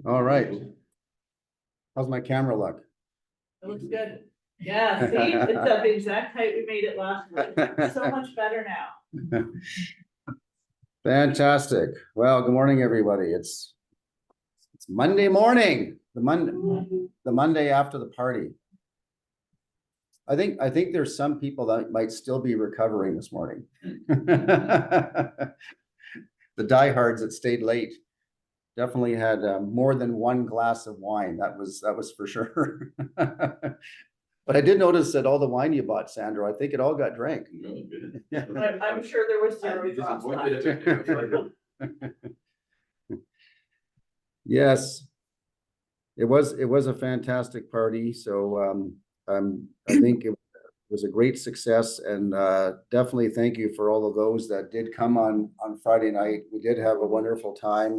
All right. How's my camera look? It looks good. Yeah, see, it's at the exact height we made it last week. So much better now. Fantastic. Well, good morning, everybody. It's Monday morning, the Monday after the party. I think there's some people that might still be recovering this morning. The diehards that stayed late definitely had more than one glass of wine. That was for sure. But I did notice that all the wine you bought, Sandro, I think it all got drank. I'm sure there was zero drops left. Yes, it was a fantastic party. So I think it was a great success, and definitely thank you for all of those that did come on Friday night. We did have a wonderful time,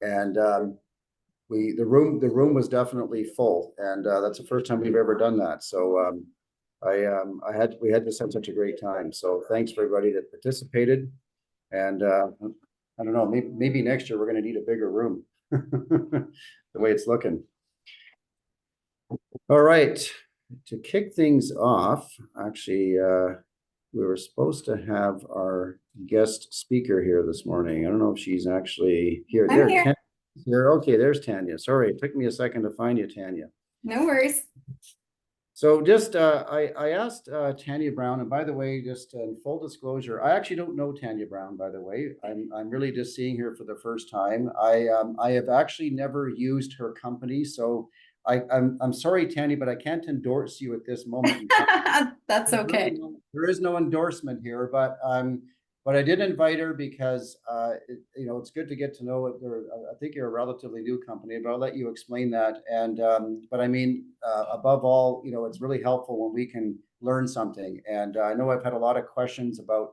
and the room was definitely full, and that's the first time we've ever done that. So we had just had such a great time. So thanks for everybody that participated, and I don't know, maybe next year we're going to need a bigger room. The way it's looking. All right, to kick things off, actually, we were supposed to have our guest speaker here this morning. I don't know if she's actually here. I'm here. Here. Okay, there's Tanya. Sorry, it took me a second to find you, Tanya. No worries. So just I asked Tanya Brown, and by the way, just in full disclosure, I actually don't know Tanya Brown, by the way. I'm really just seeing her for the first time. I have actually never used her company, so I'm sorry, Tanya, but I can't endorse you at this moment. That's okay. There is no endorsement here, but I did invite her because it's good to get to know it. I think you're a relatively new company, but I'll let you explain that. And but I mean, above all, it's really helpful when we can learn something. And I know I've had a lot of questions about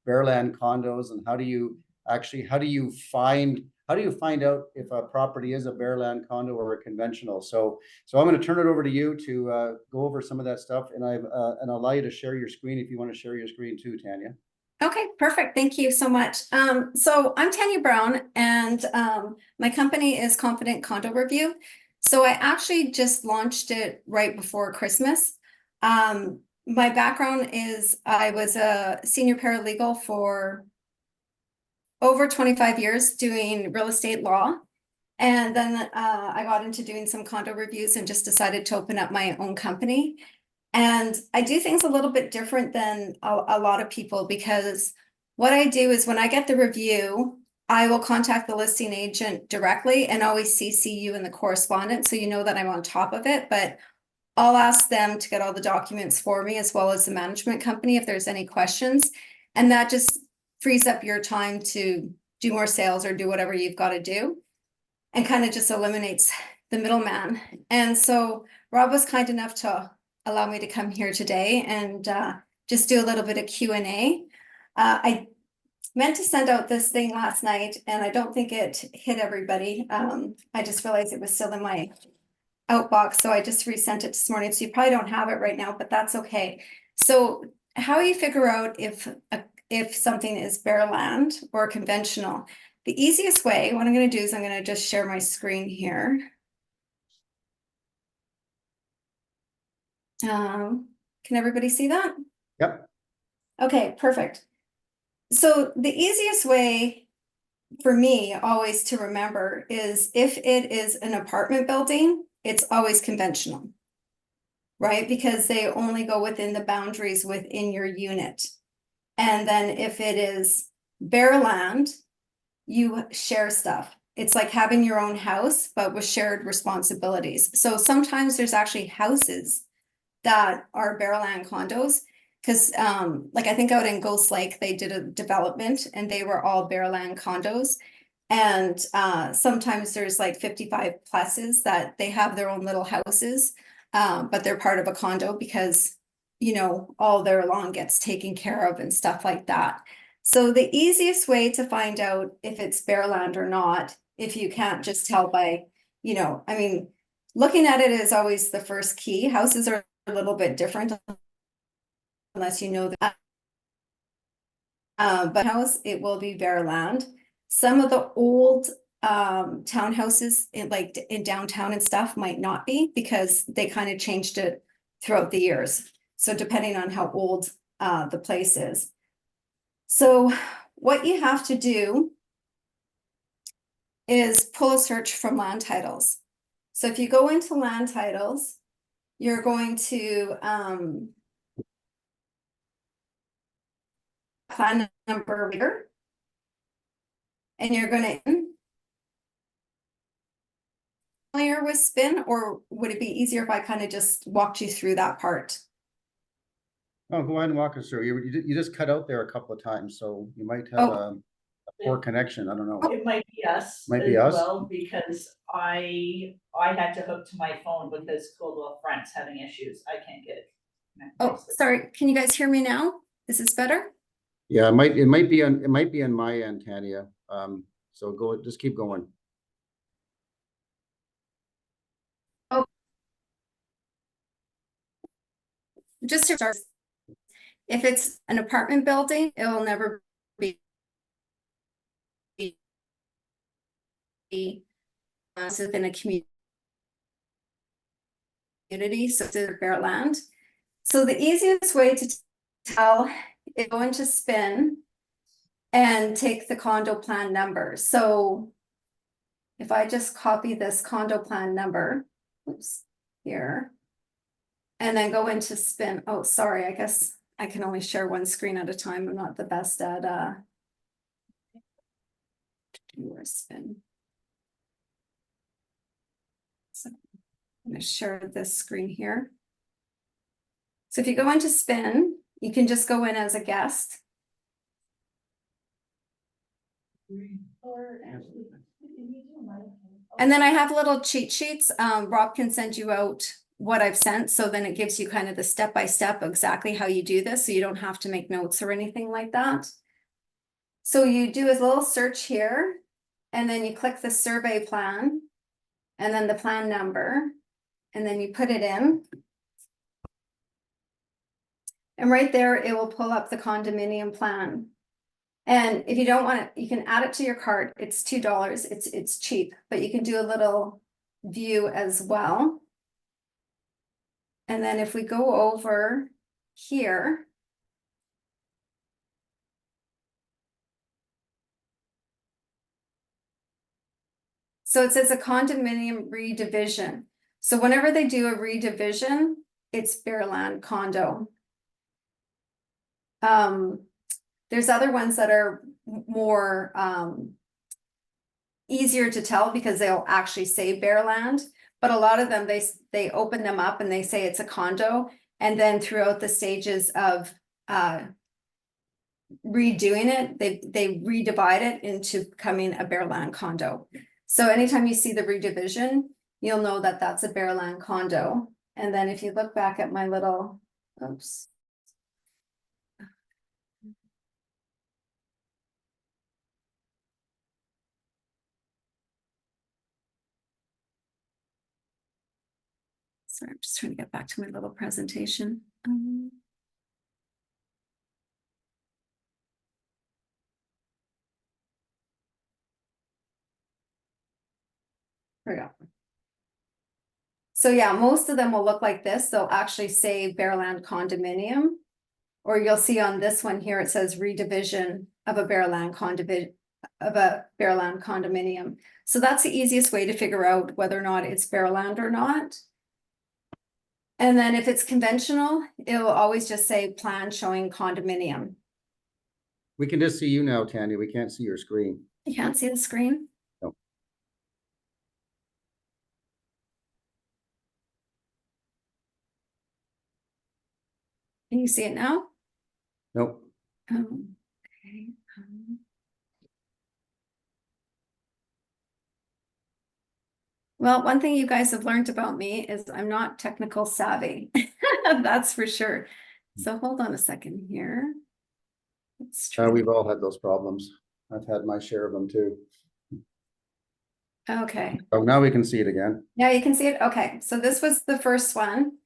Bearland condos and how do you find out if a property is a Bearland condo or a conventional. So I'm going to turn it over to you to go over some of that stuff, and I'll allow you to share your screen if you want to share your screen too, Tanya. Okay, perfect. Thank you so much. So I'm Tanya Brown, and my company is Confident Condo Review. So I actually just launched it right before Christmas. My background is I was a senior paralegal for over 25 years doing real estate law. And then I got into doing some condo reviews and just decided to open up my own company. And I do things a little bit different than a lot of people, because what I do is when I get the review, I will contact the listing agent directly and always CC you in the correspondence, so you know that I'm on top of it. But I'll ask them to get all the documents for me, as well as the management company, if there's any questions. And that just frees up your time to do more sales or do whatever you've got to do, and kind of just eliminates the middleman. And so Rob was kind enough to allow me to come here today and just do a little bit of Q&A. I meant to send out this thing last night, and I don't think it hit everybody. I just realized it was still in my outbox, so I just resent it this morning. So you probably don't have it right now, but that's okay. So how you figure out if something is Bearland or conventional? The easiest way, what I'm going to do is I'm going to just share my screen here. Can everybody see that? Yep. Okay, perfect. So the easiest way for me always to remember is if it is an apartment building, it's always conventional, right? Because they only go within the boundaries within your unit. And then if it is Bearland, you share stuff. It's like having your own house, but with shared responsibilities. So sometimes there's actually houses that are Bearland condos, because like I think out in Ghost Lake, they did a development and they were all Bearland condos. And sometimes there's like 55 pluses that they have their own little houses, but they're part of a condo because, all their lawn gets taken care of and stuff like that. So the easiest way to find out if it's Bearland or not, if you can't just tell by, looking at it is always the first key. Houses are a little bit different unless you know that. But house, it will be Bearland. Some of the old townhouses in like in downtown and stuff might not be, because they kind of changed it throughout the years. So depending on how old the place is. So what you have to do is pull a search from land titles. So if you go into land titles, you're going to plan number reader, and you're going to familiar with Spin, or would it be easier if I kind of just walked you through that part? Oh, go ahead and walk us through. You just cut out there a couple of times, so you might have a poor connection. I don't know. It might be us Might be as us. well, because I had to hook to my phone because Coldwell Front's having issues. I can't get it. Oh, sorry. Can you guys hear me now? Is this better? Yeah, it might be on my end, Tanya. So just keep going. Just to start, if it's an apartment building, it will never be within a community, so it's a bare land. So the easiest way to tell is go into Spin and take the condo plan number. So if I just copy this condo plan number, oops, here, and then go into Spin. Oh, sorry, I guess I can only share one screen at a time. I'm not the best at where's Spin. So I'm going to share this screen here. So if you go into Spin, you can just go in as a guest. And then I have little cheat sheets. Rob can send you out what I've sent. So then it gives you kind of the step-by-step exactly how you do this. So you don't have to make notes or anything like that. So you do a little search here, and then you click the survey plan, and then the plan number, and then you put it in. And right there, it will pull up the condominium plan. And if you don't want it, you can add it to your cart. It's $2. It's cheap, but you can do a little view as well. And then if we go over here, so it says a condominium redivision. So whenever they do a redivision, it's bare land condo. There's other ones that are more easier to tell because they'll actually say bare land, but a lot of them, they open them up and they say it's a condo, and then throughout the stages of redoing it, they redivide it into becoming a bare land condo. So anytime you see the redivision, you'll know that that's a bare land condo. And then if you look back at my little, oops. Sorry, I'm just trying to get back to my little presentation. There we go. So yeah, most of them will look like this. They'll actually say bare land condominium, or you'll see on this one here, it says redivision of a bare land condominium. So that's the easiest way to figure out whether or not it's bare land or not. And then if it's conventional, it will always just say plan showing condominium. We can just see you now, Tanya. We can't see your screen. You can't see the screen? No. Can you see it now? Nope. Okay. Well, one thing you guys have learned about me is I'm not technical savvy. That's for sure. So hold on a second here. Let's try. We've all had those problems. I've had my share of them too. Okay. Oh, now we can see it again. Now you can see it. Okay. So this was the first one.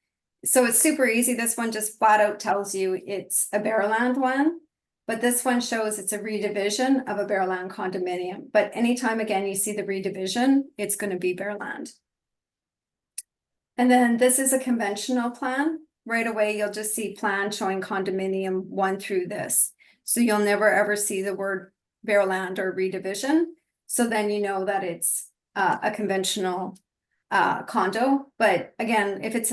So it's super easy. This one just flat out tells you it's a bare land one. But this one shows it's a redivision of a bare land condominium. But anytime again, you see the redivision, it's going to be bare land. And then this is a conventional plan. Right away, you'll just see plan showing condominium 1 through this. So you'll never ever see the word bare land or redivision. So then you know that it's a conventional condo. But again, if it's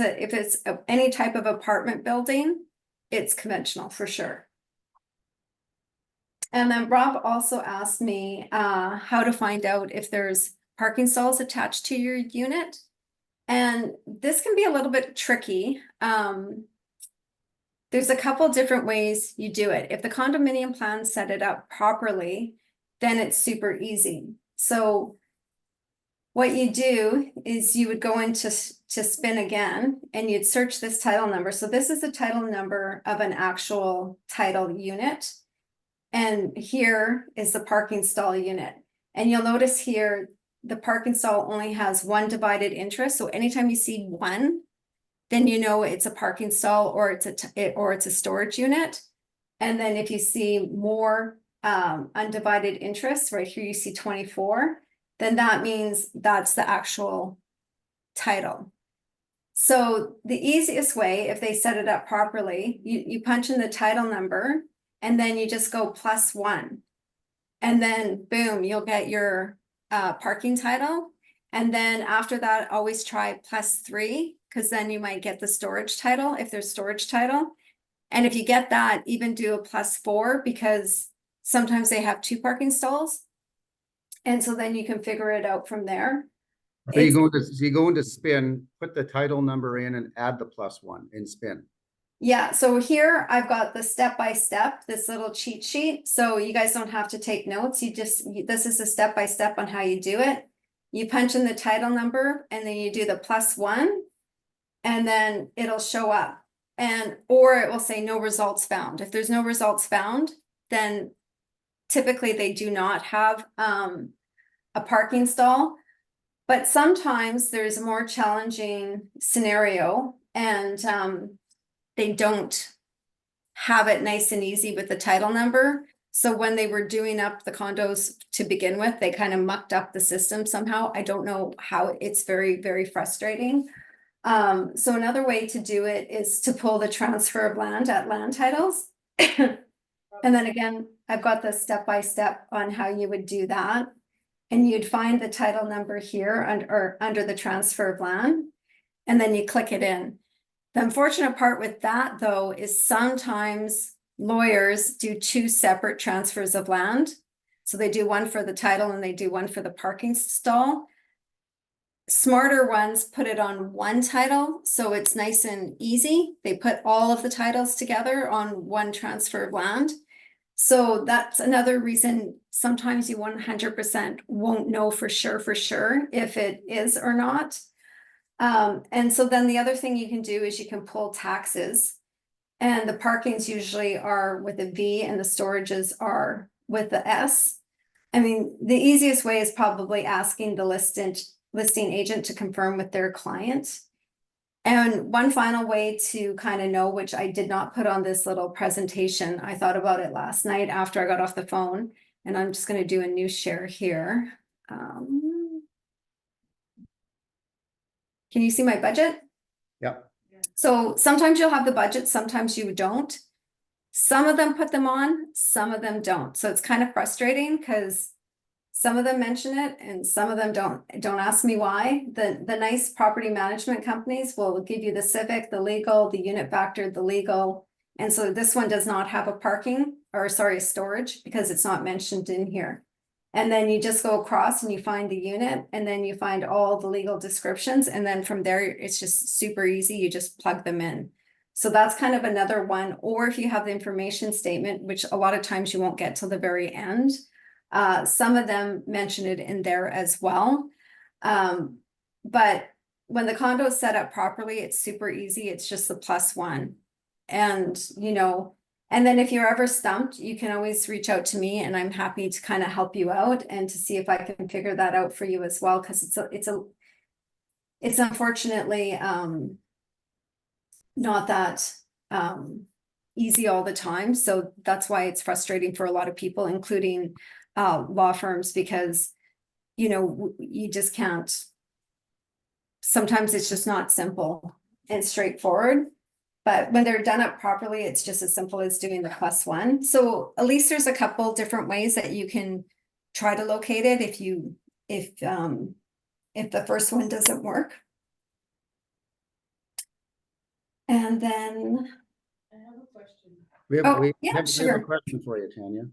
any type of apartment building, it's conventional for sure. And then Rob also asked me how to find out if there's parking stalls attached to your unit. And this can be a little bit tricky. There's a couple different ways you do it. If the condominium plan set it up properly, then it's super easy. So what you do is you would go into spin again and you'd search this title number. So this is the title number of an actual title unit. And here is the parking stall unit. And you'll notice here, the parking stall only has 1 divided interest. So anytime you see 1, then you know it's a parking stall or it's a storage unit. And then if you see more undivided interest, right here you see 24, then that means that's the actual title. So the easiest way, if they set it up properly, you punch in the title number and then you just go +1. And then boom, you'll get your parking title. And then after that, always try +3, because then you might get the storage title if there's storage title. And if you get that, even do a +4, because sometimes they have 2 parking stalls. And so then you can figure it out from there. So you go into spin, put the title number in and add the +1 in spin. Yeah, so here I've got the step-by-step, this little cheat sheet. So you guys don't have to take notes. This is a step-by-step on how you do it. You punch in the title number and then you do the +1 and then it'll show up. Or it will say no results found. If there's no results found, then typically they do not have a parking stall. But sometimes there's a more challenging scenario and they don't have it nice and easy with the title number. So when they were doing up the condos to begin with, they kind of mucked up the system somehow. I don't know how. It's very, very frustrating. So another way to do it is to pull the transfer of land at land titles. And then again, I've got the step-by-step on how you would do that. And you'd find the title number here under the transfer of land, and then you click it in. The unfortunate part with that, though, is sometimes lawyers do 2 separate transfers of land. So they do one for the title and they do one for the parking stall. Smarter ones put it on 1 title, so it's nice and easy. They put all of the titles together on 1 transfer of land. So that's another reason sometimes you 100% won't know for sure if it is or not. And so then the other thing you can do is you can pull taxes, and the parkings usually are with a V and the storages are with the S. I mean, the easiest way is probably asking the listing agent to confirm with their client. And one final way to kind of know, which I did not put on this little presentation, I thought about it last night after I got off the phone, and I'm just going to do a new share here. Can you see my budget? Yep. So sometimes you'll have the budget, sometimes you don't. Some of them put them on, some of them don't. So it's kind of frustrating because some of them mention it and some of them don't. Don't ask me why. The nice property management companies will give you the civic, the legal, the unit factor, the legal. And so this one does not have a storage, because it's not mentioned in here. And then you just go across and you find the unit, and then you find all the legal descriptions. And then from there, it's just super easy. You just plug them in. So that's kind of another one. Or if you have the information statement, which a lot of times you won't get till the very end. Some of them mention it in there as well. But when the condo is set up properly, it's super easy. It's just the +1. And, and then if you're ever stumped, you can always reach out to me and I'm happy to kind of help you out and to see if I can figure that out for you as well. Because it's unfortunately not that easy all the time. So that's why it's frustrating for a lot of people, including law firms, because, you know, you just can't. Sometimes it's just not simple and straightforward. But when they're done up properly, it's just as simple as doing the +1. So at least there's a couple different ways that you can try to locate it if the first one doesn't work. And then, I have a question. We have, Oh, we yeah, have, we have a sure. question for you, Tanya.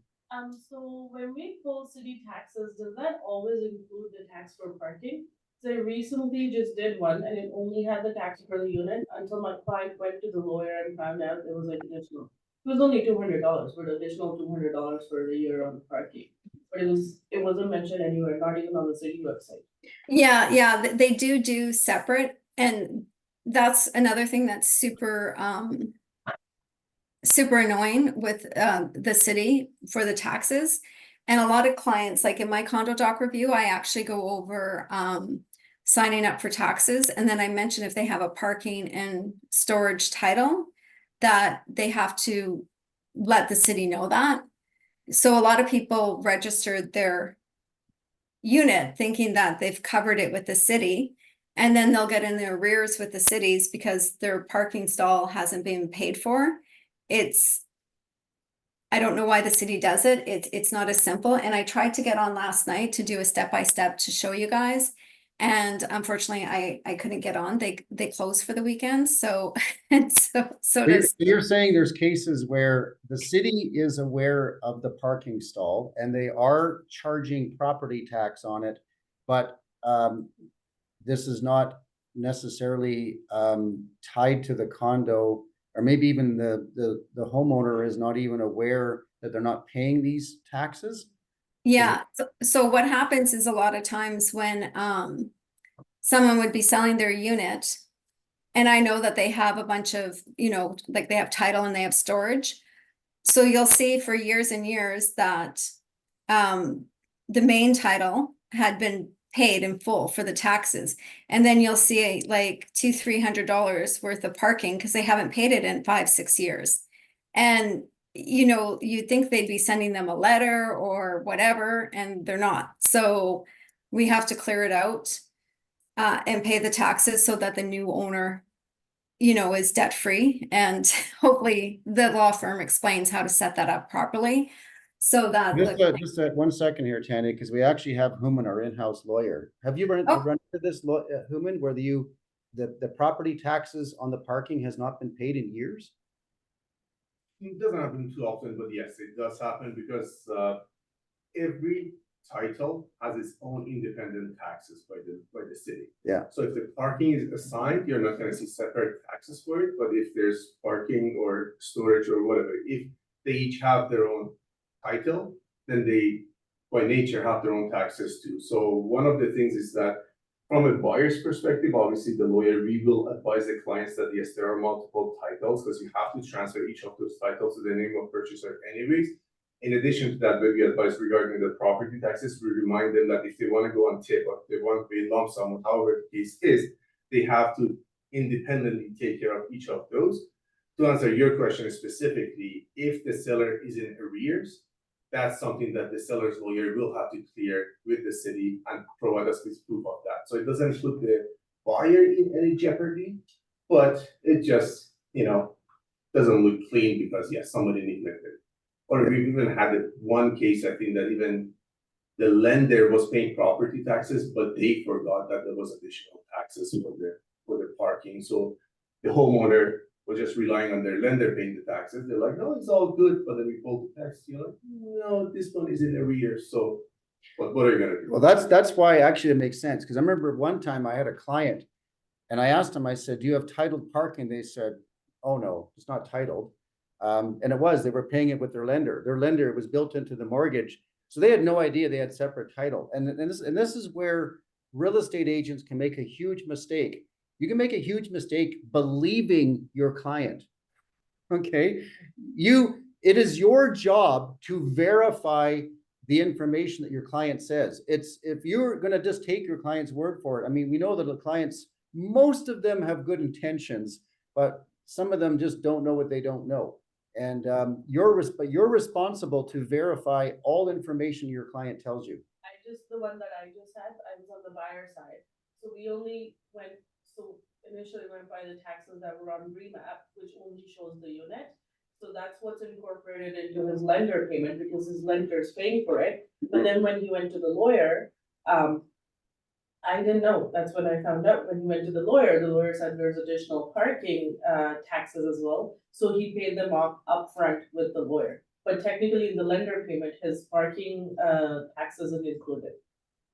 So when we pull city taxes, does that always include the tax for parking? So I recently just did one and it only had the tax for the unit until my client went to the lawyer and found out it was like additional. It was only $200 for the additional $200 for the year on the parking. But it wasn't mentioned anywhere, not even on the city website. Yeah, they do separate, and that's another thing that's super annoying with the city for the taxes. And a lot of clients, like in my condo doc review, I actually go over signing up for taxes, and then I mention if they have a parking and storage title, that they have to let the city know that. So a lot of people registered their unit thinking that they've covered it with the city, and then they'll get in their arrears with the cities because their parking stall hasn't been paid for. I don't know why the city does it. It's not as simple. And I tried to get on last night to do a step-by-step to show you guys. And unfortunately, I couldn't get on. They close for the weekend. So, and so does. You're saying there's cases where the city is aware of the parking stall and they are charging property tax on it, but this is not necessarily tied to the condo, or maybe even the homeowner is not even aware that they're not paying these taxes. Yeah, so what happens is a lot of times when someone would be selling their unit, and I know that they have a bunch of, you know, like they have title and they have storage. So you'll see for years and years that the main title had been paid in full for the taxes. And then you'll see like $200-300 worth of parking because they haven't paid it in 5-6 years. And you know, you'd think they'd be sending them a letter or whatever, and they're not. So we have to clear it out and pay the taxes so that the new owner, you know, is debt free. And hopefully the law firm explains how to set that up properly. So that Just 1 second here, Tanya, because we actually have Human, our in-house lawyer. Have you run into this, Human, where the property taxes on the parking has not been paid in years? It doesn't happen too often, but yes, it does happen because every title has its own independent taxes by the city. Yeah. So if the parking is assigned, you're not going to see separate taxes for it. But if there's parking or storage or whatever, if they each have their own title, then they by nature have their own taxes too. So one of the things is that from a buyer's perspective, obviously the lawyer, we will advise the clients that yes, there are multiple titles because you have to transfer each of those titles to the name of purchaser anyways. In addition to that, when we advise regarding the property taxes, we remind them that if they want to go on tip or if they want to pay lump sum, or however the case is, they have to independently take care of each of those. To answer your question specifically, if the seller is in arrears, that's something that the seller's lawyer will have to clear with the city and provide us with proof of that. So it doesn't put the buyer in any jeopardy, but it just, you know, doesn't look clean because yes, somebody neglected. Or we've even had one case, I think, that even the lender was paying property taxes, but they forgot that there was additional taxes for the parking. So the homeowner was just relying on their lender paying the taxes. They're like, no, it's all good, but then we pull the tax. You're like, no, this one is in arrears. So what are you gonna do? Well, that's why actually it makes sense, because I remember one time I had a client and I asked them, I said, do you have titled parking? They said, oh no, it's not titled. And they were paying it with their lender. Their lender was built into the mortgage. So they had no idea they had separate title. And this is where real estate agents can make a huge mistake. You can make a huge mistake believing your client. Okay. It is your job to verify the information that your client says. If you're going to just take your client's word for it. I mean, we know that the clients, most of them have good intentions, but some of them just don't know what they don't know. And but you're responsible to verify all information your client tells you. the one that I just had, I was on the buyer side. So we only initially went by the taxes that were on Remap, which only shows the unit. So that's what's incorporated into his lender payment because his lender's paying for it. But then when he went to the lawyer, I didn't know. That's when I found out. When he went to the lawyer said there's additional parking taxes as well. So he paid them off upfront with the lawyer. But technically in the lender payment, his parking tax isn't included.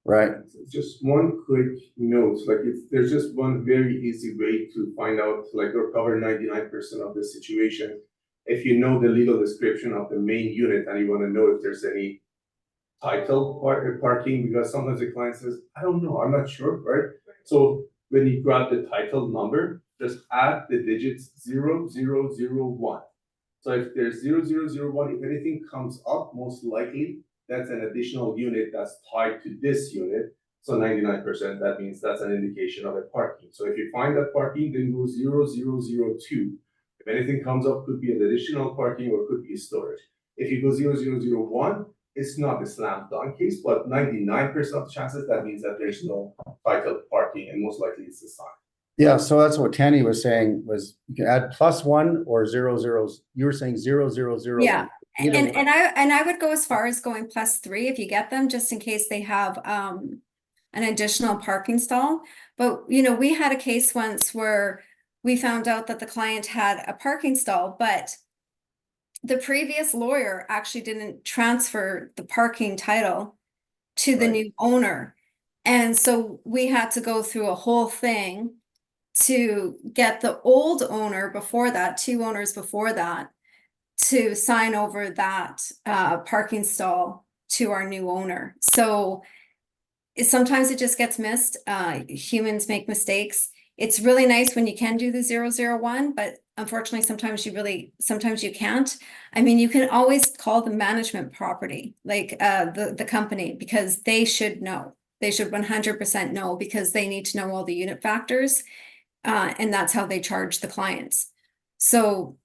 Right. Just one quick note, like there's just one very easy way to find out, like, or cover 99% of the situation. If you know the legal description of the main unit and you wanna know if there's any title parking, because sometimes the client says, I don't know, I'm not sure, right? So when you grab the title number, just add the digits 0001. So if there's 0001, if anything comes up, most likely that's an additional unit that's tied to this unit. So 99%, that means that's an indication of a parking. So if you find that parking, then go 0002. If anything comes up, could be an additional parking or could be storage. If you go 0001, it's not a slam dunk case, but 99% of the chances, that means that there's no title parking, and most likely it's a sign. Yeah, so that's what Tanny was saying, was you can add +1 or 00. You were saying 000. Yeah. Either And one. I would go as far as going +3 if you get them, just in case they have an additional parking stall. But you know, we had a case once where we found out that the client had a parking stall, but the previous lawyer actually didn't transfer the parking title to the Right. new owner. And so we had to go through a whole thing to get the old owner before that, 2 owners before that, to sign over that parking stall to our new owner. So sometimes it just gets missed. Humans make mistakes. It's really nice when you can do the 001, but unfortunately, sometimes you can't. I mean, you can always call the management property, like the company, because they should know. They should 100% know, because they need to know all the unit factors, and that's how they charge the clients. So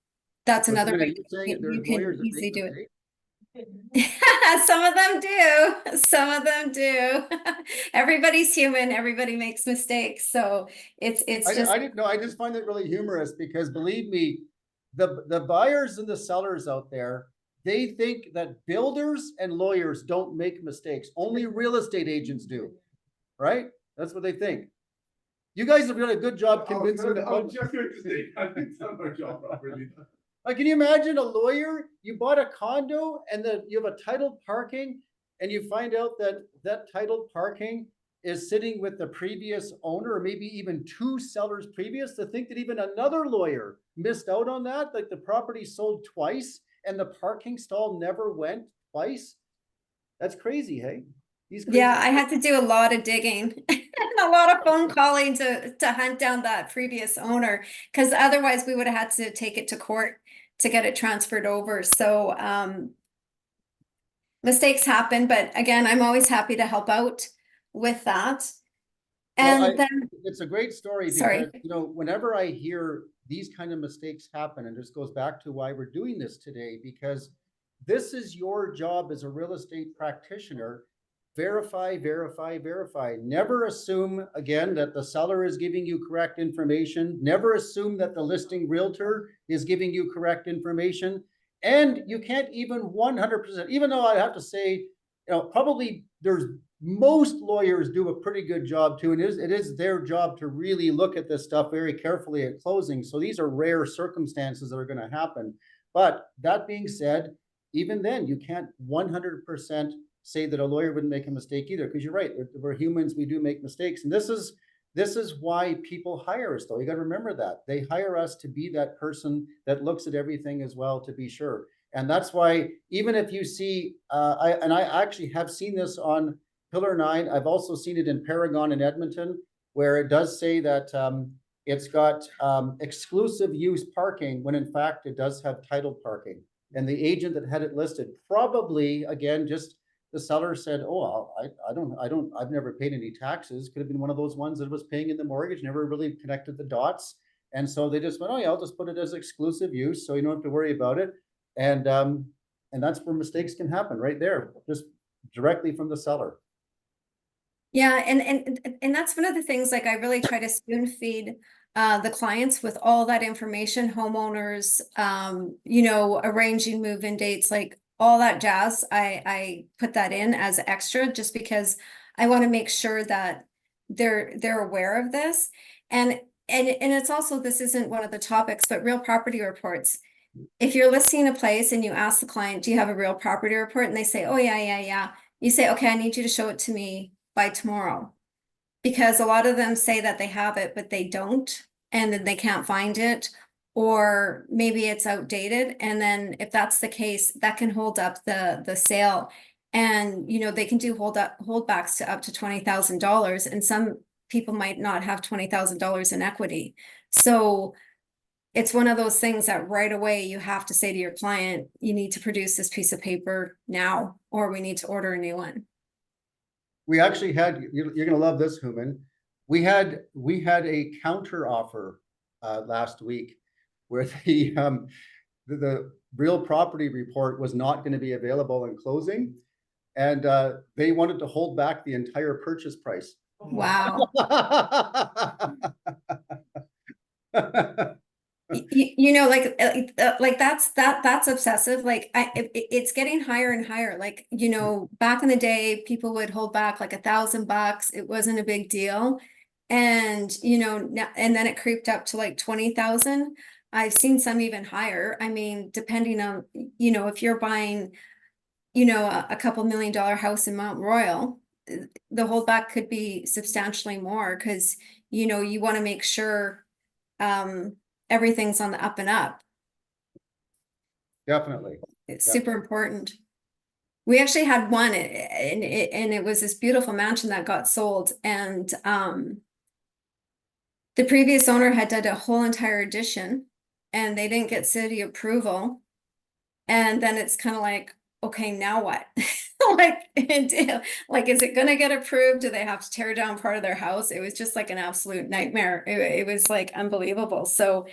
that's another way You're saying that you there's can lawyers that easily make do it. mistakes? Some of them do. Some of them do. Everybody's human. Everybody makes mistakes. So it's just. I didn't know. I just find it really humorous because, believe me, the buyers and the sellers out there, they think that builders and lawyers don't make mistakes. Only real estate agents do, right? That's what they think. You guys have done a good job convincing the I was public. just going to say, I think done my job properly. Like, can you imagine a lawyer? You bought a condo and then you have a titled parking, and you find out that that titled parking is sitting with the previous owner, or maybe even 2 sellers previous. To think that even another lawyer missed out on that, like the property sold twice and the parking stall never went twice. That's crazy, hey? Yeah, I had to do a lot of digging and a lot of phone calling to hunt down that previous owner, because otherwise we would have had to take it to court to get it transferred over. So mistakes happen, but again, I'm always happy to help out with that. Well, And then, it's a great story sorry. because, you know, whenever I hear these kind of mistakes happen, and this goes back to why we're doing this today, because this is your job as a real estate practitioner. Verify, verify, verify. Never assume, again, that the seller is giving you correct information. Never assume that the listing realtor is giving you correct information. And you can't even 100%, even though I have to say, you know, probably most lawyers do a pretty good job too. And it is their job to really look at this stuff very carefully at closing. So these are rare circumstances that are going to happen. But that being said, even then, you can't 100% say that a lawyer wouldn't make a mistake either, because you're right. We're humans. We do make mistakes. And this is why people hire us, though. You got to remember that. They hire us to be that person that looks at everything as well, to be sure. And that's why, even if you see, I actually have seen this on Pillar 9. I've also seen it in Paragon in Edmonton, where it does say that it's got exclusive use parking, when in fact it does have titled parking. And the agent that had it listed, probably, again, just the seller said, oh, I've never paid any taxes. Could have been one of those ones that was paying in the mortgage, never really connected the dots. And so they just went, oh yeah, I'll just put it as exclusive use, so you don't have to worry about it. And that's where mistakes can happen, right there, just directly from the seller. Yeah, and that's one of the things, like I really try to spoon feed the clients with all that information, homeowners, you know, arranging move-in dates, like all that jazz. I put that in as extra just because I want to make sure that they're aware of this. And it's also, this isn't one of the topics, but real property reports. If you're listing a place and you ask the client, do you have a real property report? And they say, oh yeah. You say, okay, I need you to show it to me by tomorrow. Because a lot of them say that they have it, but they don't, and then they can't find it, or maybe it's outdated. And then if that's the case, that can hold up the sale. And, you know, they can do holdbacks to up to $20,000, and some people might not have $20,000 in equity. So it's one of those things that right away you have to say to your client, you need to produce this piece of paper now, or we need to order a new one. We actually had, you're gonna love this, Hooman. We had a counter offer last week where the real property report was not going to be available in closing, and they wanted to hold back the entire purchase price. Wow. You know, like that's obsessive. Like it's getting higher and higher. Like, you know, back in the day, people would hold back like $1,000. It wasn't a big deal. And, you know, now, and then it creeped up to like 20,000. I've seen some even higher. I mean, depending on, you know, if you're buying, you know, a couple $1 million house in Mount Royal, the holdback could be substantially more, because, you know, you want to make sure everything's on the up and up. Definitely. It's Yeah. super important. We actually had one, and it was this beautiful mansion that got sold, and the previous owner had done a whole entire addition, and they didn't get city approval. And then it's kind of like, okay, now what? Like, is it gonna get approved? Do they have to tear down part of their house? It was just like an absolute nightmare. It was like unbelievable. So,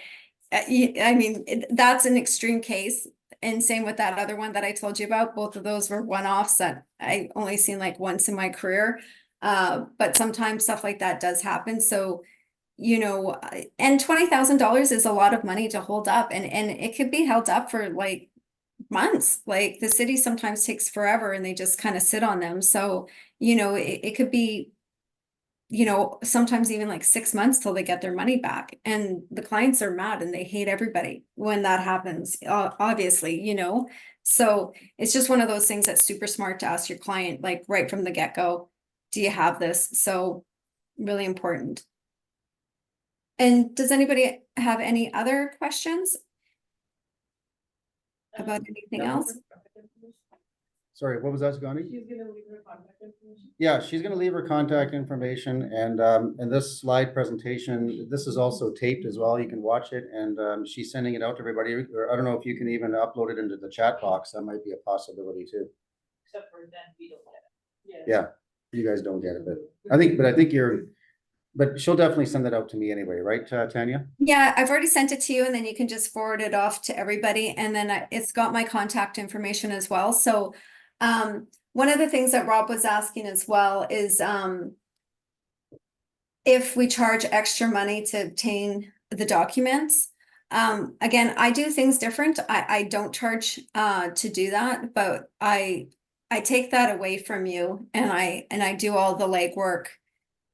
I mean, that's an extreme case. And same with that other one that I told you about. Both of those were one-offs that I only seen like once in my career. But sometimes stuff like that does happen. So, you know, and $20,000 is a lot of money to hold up, and it could be held up for like months. Like the city sometimes takes forever and they just kind of sit on them. So, you know, it could be, you know, sometimes even like 6 months till they get their money back. And the clients are mad and they hate everybody when that happens, obviously, you know. So it's just one of those things that's super smart to ask your client, like right from the get-go, do you have this? So really important. And does anybody have any other questions about anything else? Sorry, what was that, Scotty? She's gonna leave her contact information. Yeah, she's gonna leave her contact information, and this slide presentation, this is also taped as well. You can watch it, and she's sending it out to everybody. Or I don't know if you can even upload it into the chat box. That might be a possibility too. Except for then we don't get it. Yeah. Yeah, you guys don't get it, but I think but she'll definitely send it out to me anyway, right, Tanya? Yeah, I've already sent it to you, and then you can just forward it off to everybody. And then it's got my contact information as well. So one of the things that Rob was asking as well is if we charge extra money to obtain the documents. Again, I do things different. I don't charge to do that, but I take that away from you, and I do all the legwork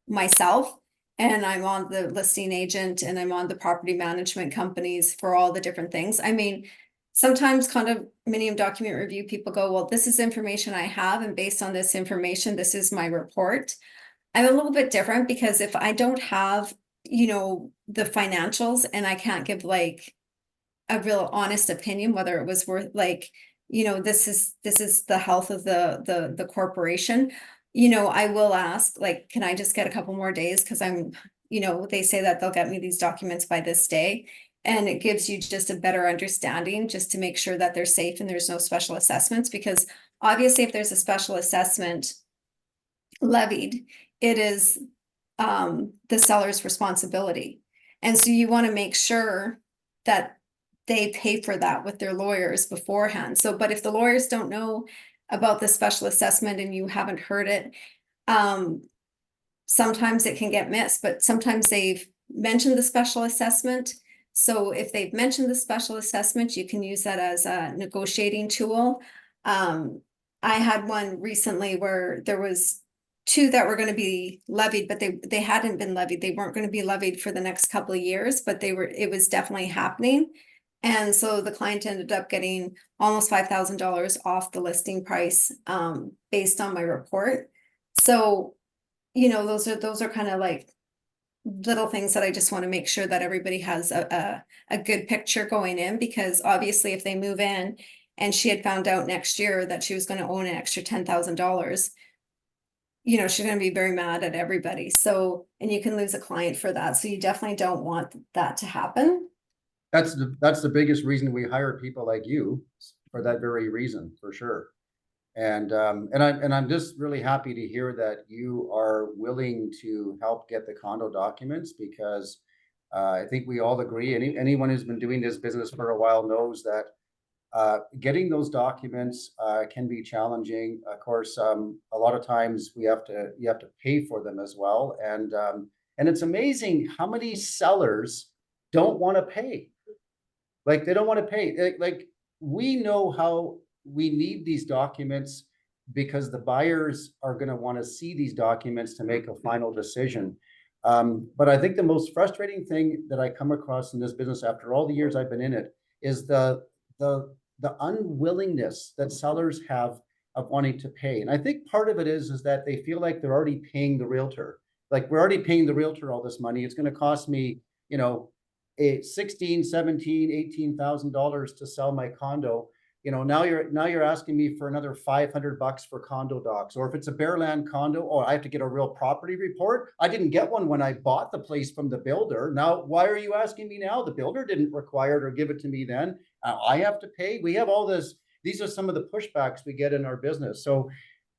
myself. And I'm on the listing agent, and I'm on the property management companies for all the different things. I mean, sometimes condominium document review people go, well, this is information I have, and based on this information, this is my report. I'm a little bit different, because if I don't have, you know, the financials, and I can't give like a real honest opinion, whether it was worth, like, you know, this is the health of the corporation. You know, I will ask, like, can I just get a couple more days? Because I'm, you know, they say that they'll get me these documents by this day. And it gives you just a better understanding, just to make sure that they're safe and there's no special assessments. Because obviously, if there's a special assessment levied, it is the seller's responsibility. And so you want to make sure that they pay for that with their lawyers beforehand. So, but if the lawyers don't know about the special assessment and you haven't heard it, sometimes it can get missed, but sometimes they've mentioned the special assessment. So if they've mentioned the special assessment, you can use that as a negotiating tool. I had one recently where there was two that were going to be levied, but they hadn't been levied. They weren't going to be levied for the next couple of years, but it was definitely happening. And so the client ended up getting almost $5,000 off the listing price, based on my report. So, you know, those are kind of like little things that I just want to make sure that everybody has a good picture going in, because obviously if they move in and she had found out next year that she was going to own an extra $10,000, you know, she's going to be very mad at everybody. So, and you can lose a client for that. So you definitely don't want that to happen. That's the biggest reason we hire people like you, for that very reason, for sure. And I'm just really happy to hear that you are willing to help get the condo documents, because I think we all agree, anyone who's been doing this business for a while knows that getting those documents can be challenging. Of course, a lot of times you have to pay for them as well, and it's amazing how many sellers don't want to pay. Like, they don't want to pay. Like, we know how we need these documents, because the buyers are going to want to see these documents to make a final decision. But I think the most frustrating thing that I come across in this business after all the years I've been in it is the unwillingness that sellers have of wanting to pay. And I think part of it is that they feel like they're already paying the realtor. Like, we're already paying the realtor all this money. It's going to cost me, you know, $16,000, $17,000, $18,000 to sell my condo. You know, now you're asking me for another $500 for condo docs. Or if it's a bare land condo, or I have to get a real property report. I didn't get one when I bought the place from the builder. Now, why are you asking me now? The builder didn't require it or give it to me then. I have to pay. We have all this. These are some of the pushbacks we get in our business. So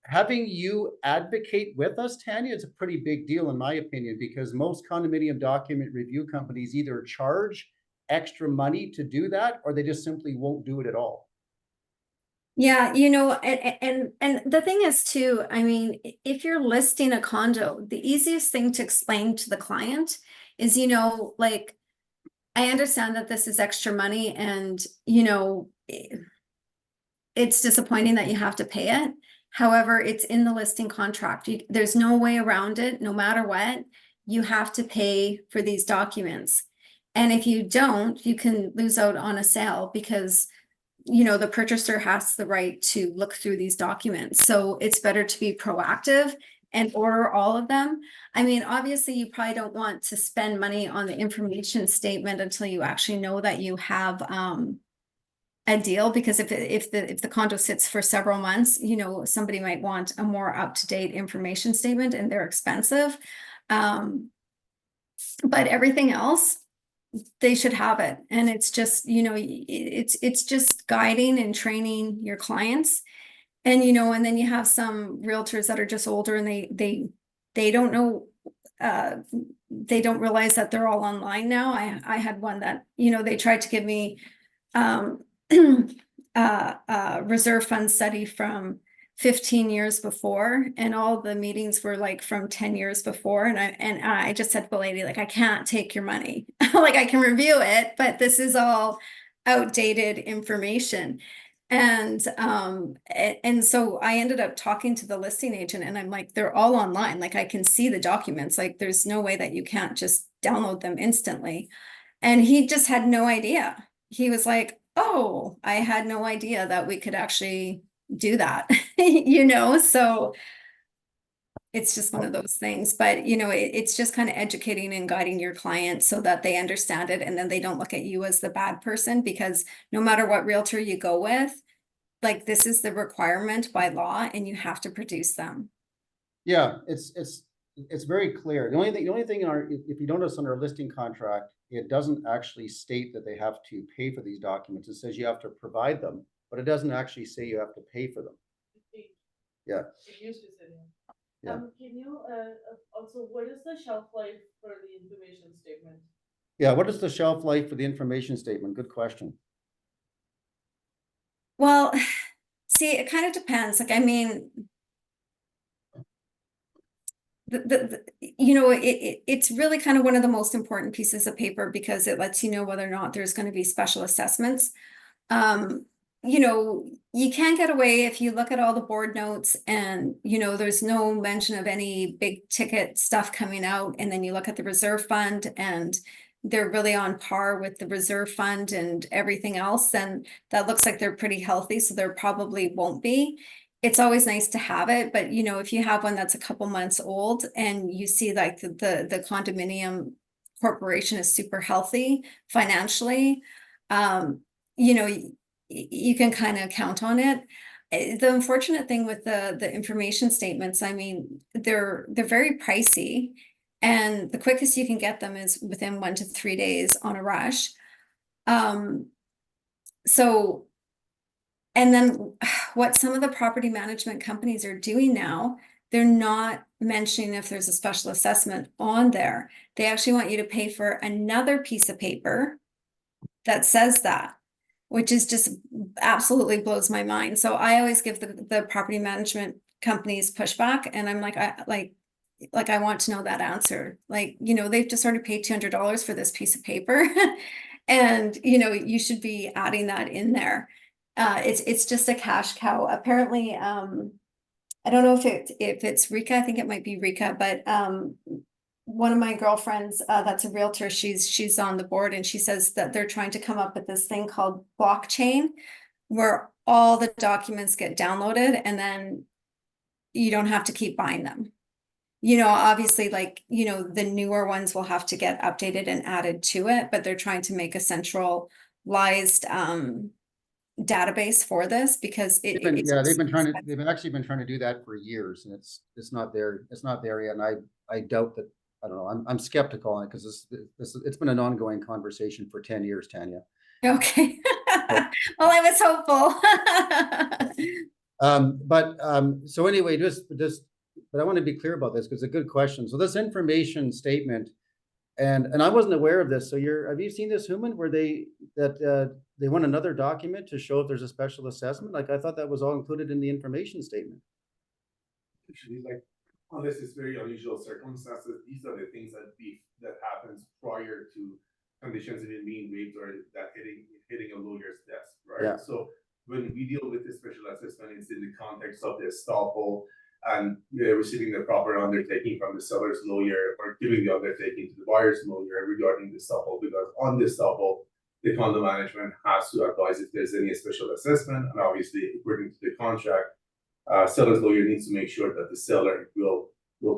having you advocate with us, Tanya, is a pretty big deal in my opinion, because most condominium document review companies either charge extra money to do that, or they just simply won't do it at all. Yeah, you know, and the thing is too, I mean, if you're listing a condo, the easiest thing to explain to the client is, you know, like, I understand that this is extra money and, you know, it's disappointing that you have to pay it. However, it's in the listing contract. There's no way around it. No matter what, you have to pay for these documents. And if you don't, you can lose out on a sale, because you know, the purchaser has the right to look through these documents. So it's better to be proactive and order all of them. I mean, obviously you probably don't want to spend money on the information statement until you actually know that you have a deal, because if the condo sits for several months, you know, somebody might want a more up-to-date information statement and they're expensive. But everything else, they should have it. And it's just, you know, it's just guiding and training your clients. And, you know, and then you have some realtors that are just older and they don't know, they don't realize that they're all online now. I had one that, you know, they tried to give me reserve fund study from 15 years before, and all the meetings were like from 10 years before. And I just said to the lady, like, I can't take your money. Like, I can review it, but this is all outdated information. And so I ended up talking to the listing agent, and I'm like, they're all online. Like, I can see the documents. Like, there's no way that you can't just download them instantly. And he just had no idea. He was like, oh, I had no idea that we could actually do that. You know, so it's just one of those things. But you know, it's just kind of educating and guiding your client so that they understand it, and then they don't look at you as the bad person, because no matter what realtor you go with, like, this is the requirement by law and you have to produce them. Yeah, it's very clear. The only thing in our, if you notice on our listing contract, it doesn't actually state that they have to pay for these documents. It says you have to provide them, but it doesn't actually say you have to pay for them. Yeah. It used to say that. Yeah. Can you, also, what is the shelf life for the information statement? Yeah, what is the shelf life for the information statement? Good question. Well, see, it kind of depends. Like, I mean, it's really kind of one of the most important pieces of paper because it lets you know whether or not there's going to be special assessments. You can't get away if you look at all the board notes and, there's no mention of any big ticket stuff coming out. And then you look at the reserve fund and they're really on par with the reserve fund and everything else. And that looks like they're pretty healthy. So there probably won't be. It's always nice to have it, but if you have one that's a couple months old and you see like the condominium corporation is super healthy financially, you can kind of count on it. The unfortunate thing with the information statements, I mean, they're very pricey, and the quickest you can get them is within 1 to 3 days on a rush. So, and then what some of the property management companies are doing now, they're not mentioning if there's a special assessment on there. They actually want you to pay for another piece of paper that says that, which is just absolutely blows my mind. So I always give the property management companies pushback, and I'm like, I want to know that answer. Like, they've just already paid $200 for this piece of paper, and you should be adding that in there. It's just a cash cow. Apparently, I don't know if it's Rika. I think it might be Rika, but one of my girlfriends, that's a realtor, she's on the board, and she says that they're trying to come up with this thing called blockchain, where all the documents get downloaded and then you don't have to keep buying them. Obviously, like, the newer ones will have to get updated and added to it, but they're trying to make a centralized database for this because they've actually been trying to do that for years, and it's not there yet. And I doubt that. I don't know. I'm skeptical on it because it's been an ongoing conversation for 10 years, Tanya. Okay. Well, I was hopeful. So anyway, but I want to be clear about this because it's a good question. So this information statement, and I wasn't aware of this. So have you seen this, Human, where they want another document to show if there's a special assessment? Like, I thought that was all included in the information statement. Actually, like, unless it's very unusual circumstances, these are the things that happens prior to conditions even being waived or that hitting a lawyer's desk, right? Yeah. So when we deal with the special assessment, it's in the context of the estoppel and receiving the proper undertaking from the seller's lawyer or giving the undertaking to the buyer's lawyer regarding the estoppel, because on the estoppel, the condo management has to advise if there's any special assessment, and obviously, according to the contract, seller's lawyer needs to make sure that the seller will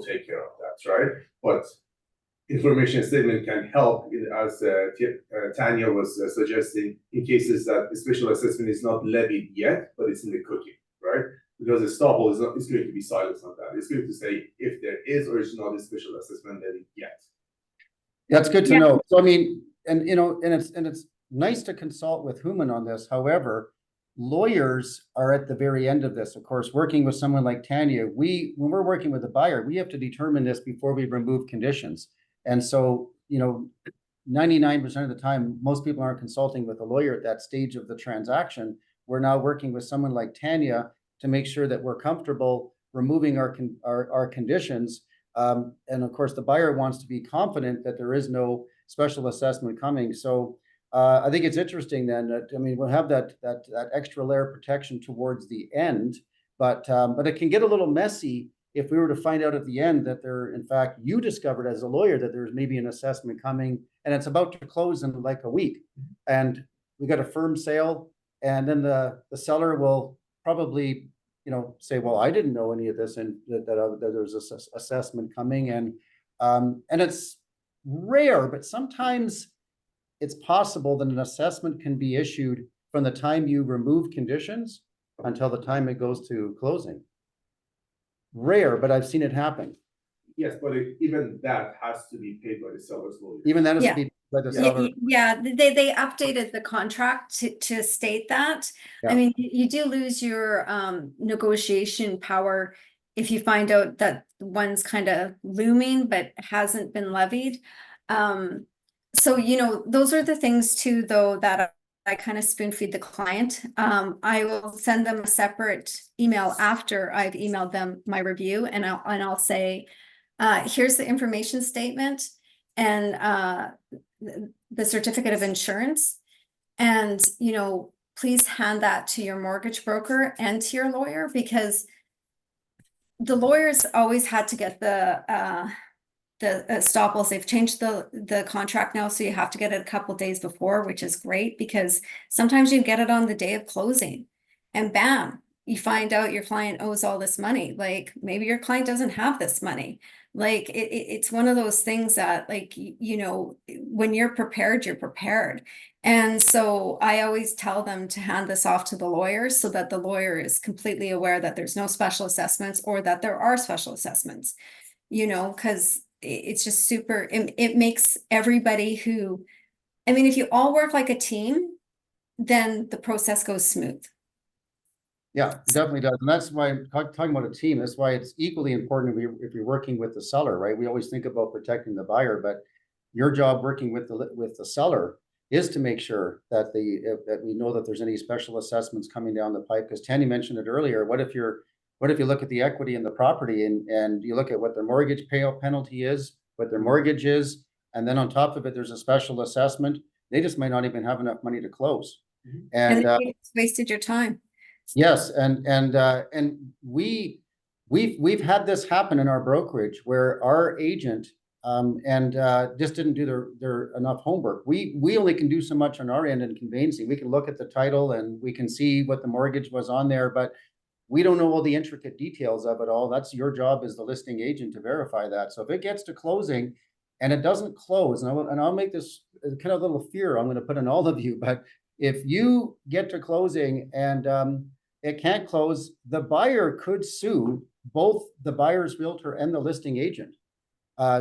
take care of that, right? But information statement can help, as Tanya was suggesting, in cases that the special assessment is not levied yet, but it's in the cooking, right? Because the estoppel is going to be silent on that. It's going to say if there is or is not a special assessment levied yet. That's good to know. So I mean, and it's nice to consult with Human on this. However, lawyers are at the very end of this. Of course, working with someone like Tanya, when we're working with a buyer, we have to determine this before we remove conditions. And so, 99% of the time, most people aren't consulting with a lawyer at that stage of the transaction. We're now working with someone like Tanya to make sure that we're comfortable removing our conditions. And of course, the buyer wants to be confident that there is no special assessment coming. So I think it's interesting then that, I mean, we'll have that extra layer of protection towards the end, but it can get a little messy if we were to find out at the end that in fact, you discovered as a lawyer that there's maybe an assessment coming and it's about to close in like a week, and we got a firm sale, and then the seller will probably, say, well, I didn't know any of this, and that there's this assessment coming, and it's rare, but sometimes it's possible that an assessment can be issued from the time you remove conditions until the time it goes to closing. Rare, but I've seen it happen. Yes, but even that has to be paid by the seller's lawyer. Even that has to be by the seller. Yeah, they updated the contract to state that. Yeah. I mean, you do lose your negotiation power if you find out that one's kind of looming but hasn't been levied. So, you know, those are the things too, though, that I kind of spoon feed the client. I will send them a separate email after I've emailed them my review, and I'll say, here's the information statement and the certificate of insurance. And, you know, please hand that to your mortgage broker and to your lawyer, because the lawyers always had to get the stoppables. They've changed the contract now, so you have to get it a couple days before, which is great, because sometimes you get it on the day of closing and bam, you find out your client owes all this money. Like, maybe your client doesn't have this money. Like, it's one of those things that, like, you know, when you're prepared, you're prepared. And so I always tell them to hand this off to the lawyer, so that the lawyer is completely aware that there's no special assessments, or that there are special assessments, you know, because it's just super, it makes everybody who, I mean, if you all work like a team, then the process goes smooth. Yeah, it definitely does. And that's why, talking about a team, that's why it's equally important if you're working with the seller, right? We always think about protecting the buyer, but your job working with the seller is to make sure that that we know that there's any special assessments coming down the pipe. Because Tanya mentioned it earlier, what if you look at the equity in the property and you look at what their mortgage payout penalty is, what their mortgage is, and then on top of it, there's a special assessment. They just might not even have enough money to close. And then you just wasted your time. Yes, and we've had this happen in our brokerage where our agent just didn't do their enough homework. We only can do so much on our end in conveyancing. We can look at the title and we can see what the mortgage was on there, but we don't know all the intricate details of it all. That's your job as the listing agent to verify that. So if it gets to closing and it doesn't close, and I'll make this kind of little fear I'm going to put on all of you, but if you get to closing and it can't close, the buyer could sue both the buyer's realtor and the listing agent.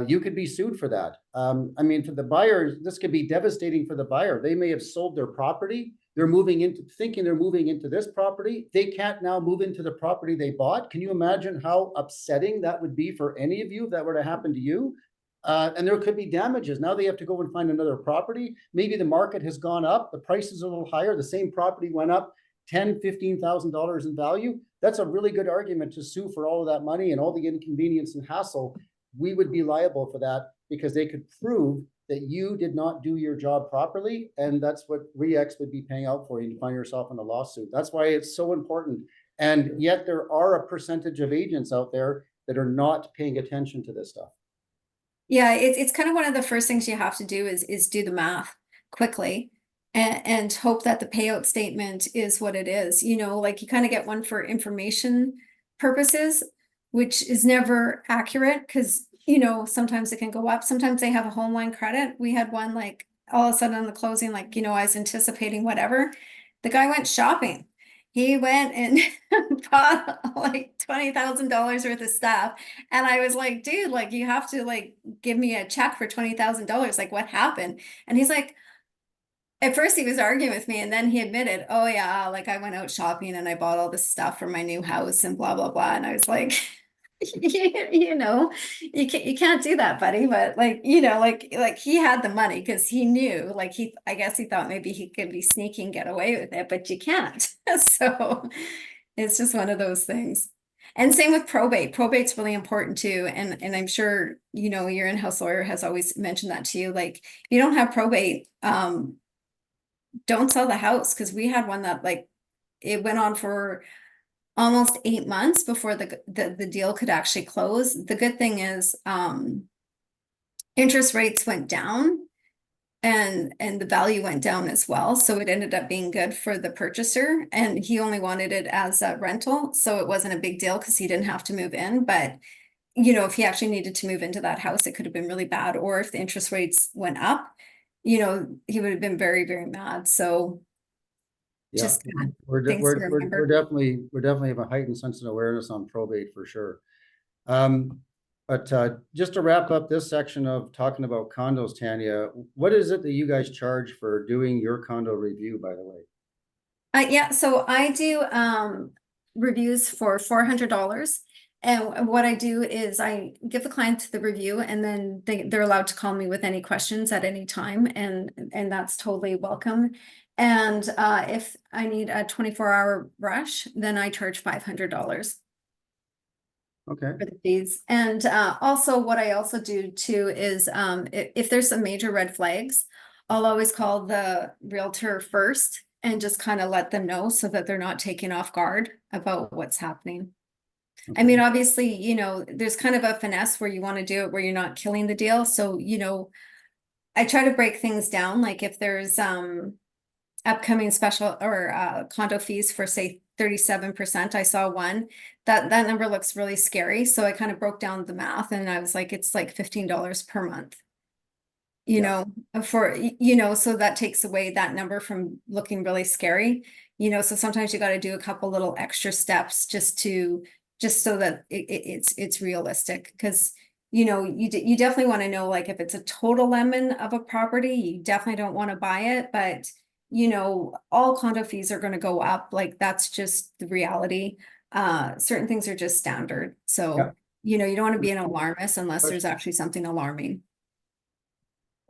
You could be sued for that. I mean, for the buyer, this could be devastating for the buyer. They may have sold their property. They're thinking they're moving into this property. They can't now move into the property they bought. Can you imagine how upsetting that would be for any of you if that were to happen to you? And there could be damages. Now they have to go and find another property. Maybe the market has gone up. The price is a little higher. The same property went up $10,000, $15,000 in value. That's a really good argument to sue for all of that money and all the inconvenience and hassle. We would be liable for that because they could prove that you did not do your job properly. And that's what RE/X would be paying out for you to find yourself in a lawsuit. That's why it's so important. And yet there are a percentage of agents out there that are not paying attention to this stuff. Yeah, it's kind of one of the first things you have to do is do the math quickly and hope that the payout statement is what it is. You know, like, you kind of get one for information purposes, which is never accurate because, you know, sometimes it can go up. Sometimes they have a home line credit. We had one, like, all of a sudden on the closing, like, you know, I was anticipating whatever. The guy went shopping. He went and bought like $20,000 worth of stuff. And I was like, dude, like, you have to, like, give me a check for $20,000. Like, what happened? And he's like, at first he was arguing with me, and then he admitted, oh yeah, like, I went out shopping and I bought all this stuff for my new house and blah, blah, blah. And I was like, you know, you can't do that, buddy. But, like, you know, like he had the money because he knew, like, I guess he thought maybe he could be sneaky and get away with it, but you can't. So it's just one of those things. And same with probate. Probate's really important too. And I'm sure, you know, your in-house lawyer has always mentioned that to you. Like, if you don't have probate, don't sell the house, because we had one that, like, it went on for almost 8 months before the deal could actually close. The good thing is interest rates went down and the value went down as well. So it ended up being good for the purchaser, and he only wanted it as a rental. So it wasn't a big deal because he didn't have to move in. But, you know, if he actually needed to move into that house, it could have been really bad. Or if the interest rates went up, you know, he would have been very, very mad. So Yeah, just we're things to remember. definitely have a heightened sense of awareness on probate for sure. But just to wrap up this section of talking about condos, Tanya, what is it that you guys charge for doing your condo review, by the way? Yeah, so I do reviews for $400, And what I do is I give the client the review, and then they're allowed to call me with any questions at any time, and that's totally welcome. And if I need a 24-hour rush, then I charge $500 Okay, for the fees. And also what I also do too is if there's some major red flags, I'll always call the realtor first and just kind of let them know so that they're not taken off guard about what's happening. I mean, obviously, you know, there's kind of a finesse where you want to do it where you're not killing the deal. So, you know, I try to break things down. Like if there's upcoming special or condo fees for say 37%, I saw one that number looks really scary. So I kind of broke down the math and I was like, it's like $15 per month. You Yeah. know, you know, so that takes away that number from looking really scary. You know, so sometimes you got to do a couple little extra steps just so that it's realistic, because you know you definitely want to know, like if it's a total lemon of a property, you definitely don't want to buy it. But you know, all condo fees are going to go up. Like that's just the reality. Certain things are just standard. So Yeah. you know, you don't want to be an alarmist unless there's actually something alarming.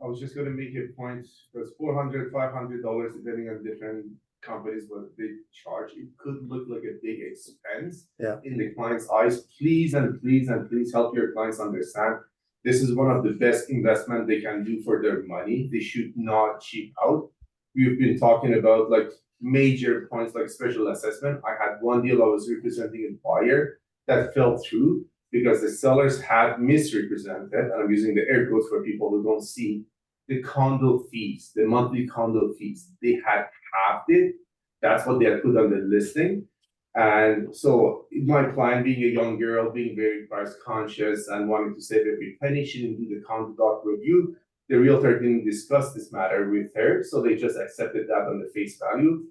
I was just gonna make a point, because $400, $500, depending on different companies, what they charge, it could look like a big expense. Yeah. In the client's eyes, please and please and please help your clients understand. This is one of the best investment they can do for their money. They should not cheap out. We've been talking about like major points like special assessment. I had one deal, I was representing a buyer that fell through because the sellers had misrepresented, and I'm using the air quotes for people who don't see, the condo fees, the monthly condo fees. They had halved it. That's what they had put on the listing. And so my client, being a young girl, being very price conscious and wanting to save every penny, she didn't do the condo doc review. The realtor didn't discuss this matter with her, so they just accepted that on the face value.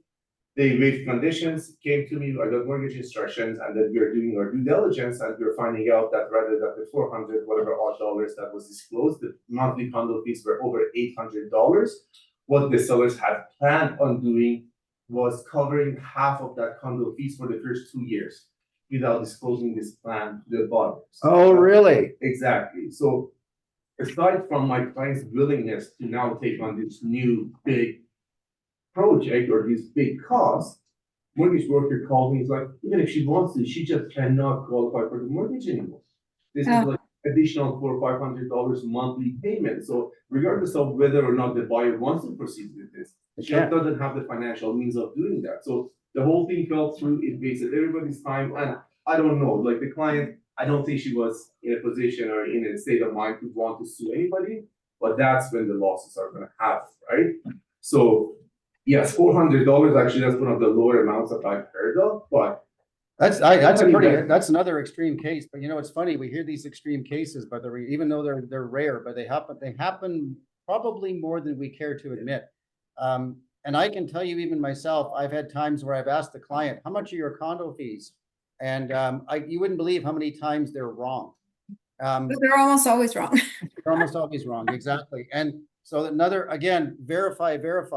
They waived conditions, came to me, I got mortgage instructions, and then we are doing our due diligence, and we're finding out that rather than the 400 whatever odd dollars that was disclosed, the monthly condo fees were over $800. What the sellers had planned on doing was covering half of that condo fees for the first 2 years without disclosing this plan to the buyers. oh, really? Exactly. So aside from my client's willingness to now take on this new big project or these big costs, mortgage broker called me, he's like, even if she wants to, she just cannot qualify for the mortgage anymore. This is Oh. like additional $400 or $500 monthly payment. So regardless of whether or not the buyer wants to proceed with this, she can't. doesn't have the financial means of doing that. So the whole thing fell through. It wasted everybody's time. And I don't know, like the client, I don't think she was in a position or in a state of mind to want to sue anybody, but that's when the losses are gonna happen, right? So yes, $400, actually, that's one of the lower amounts that I've heard of, but That's Anyway. that's another extreme case, but you know, it's funny, we hear these extreme cases, but even though they're rare, but they happen probably more than we care to admit. And I can tell you, even myself, I've had times where I've asked the client, how much are your condo fees? And you wouldn't believe how many times they're wrong. But they're almost always wrong. They're almost always wrong, exactly. And so another, again, verify.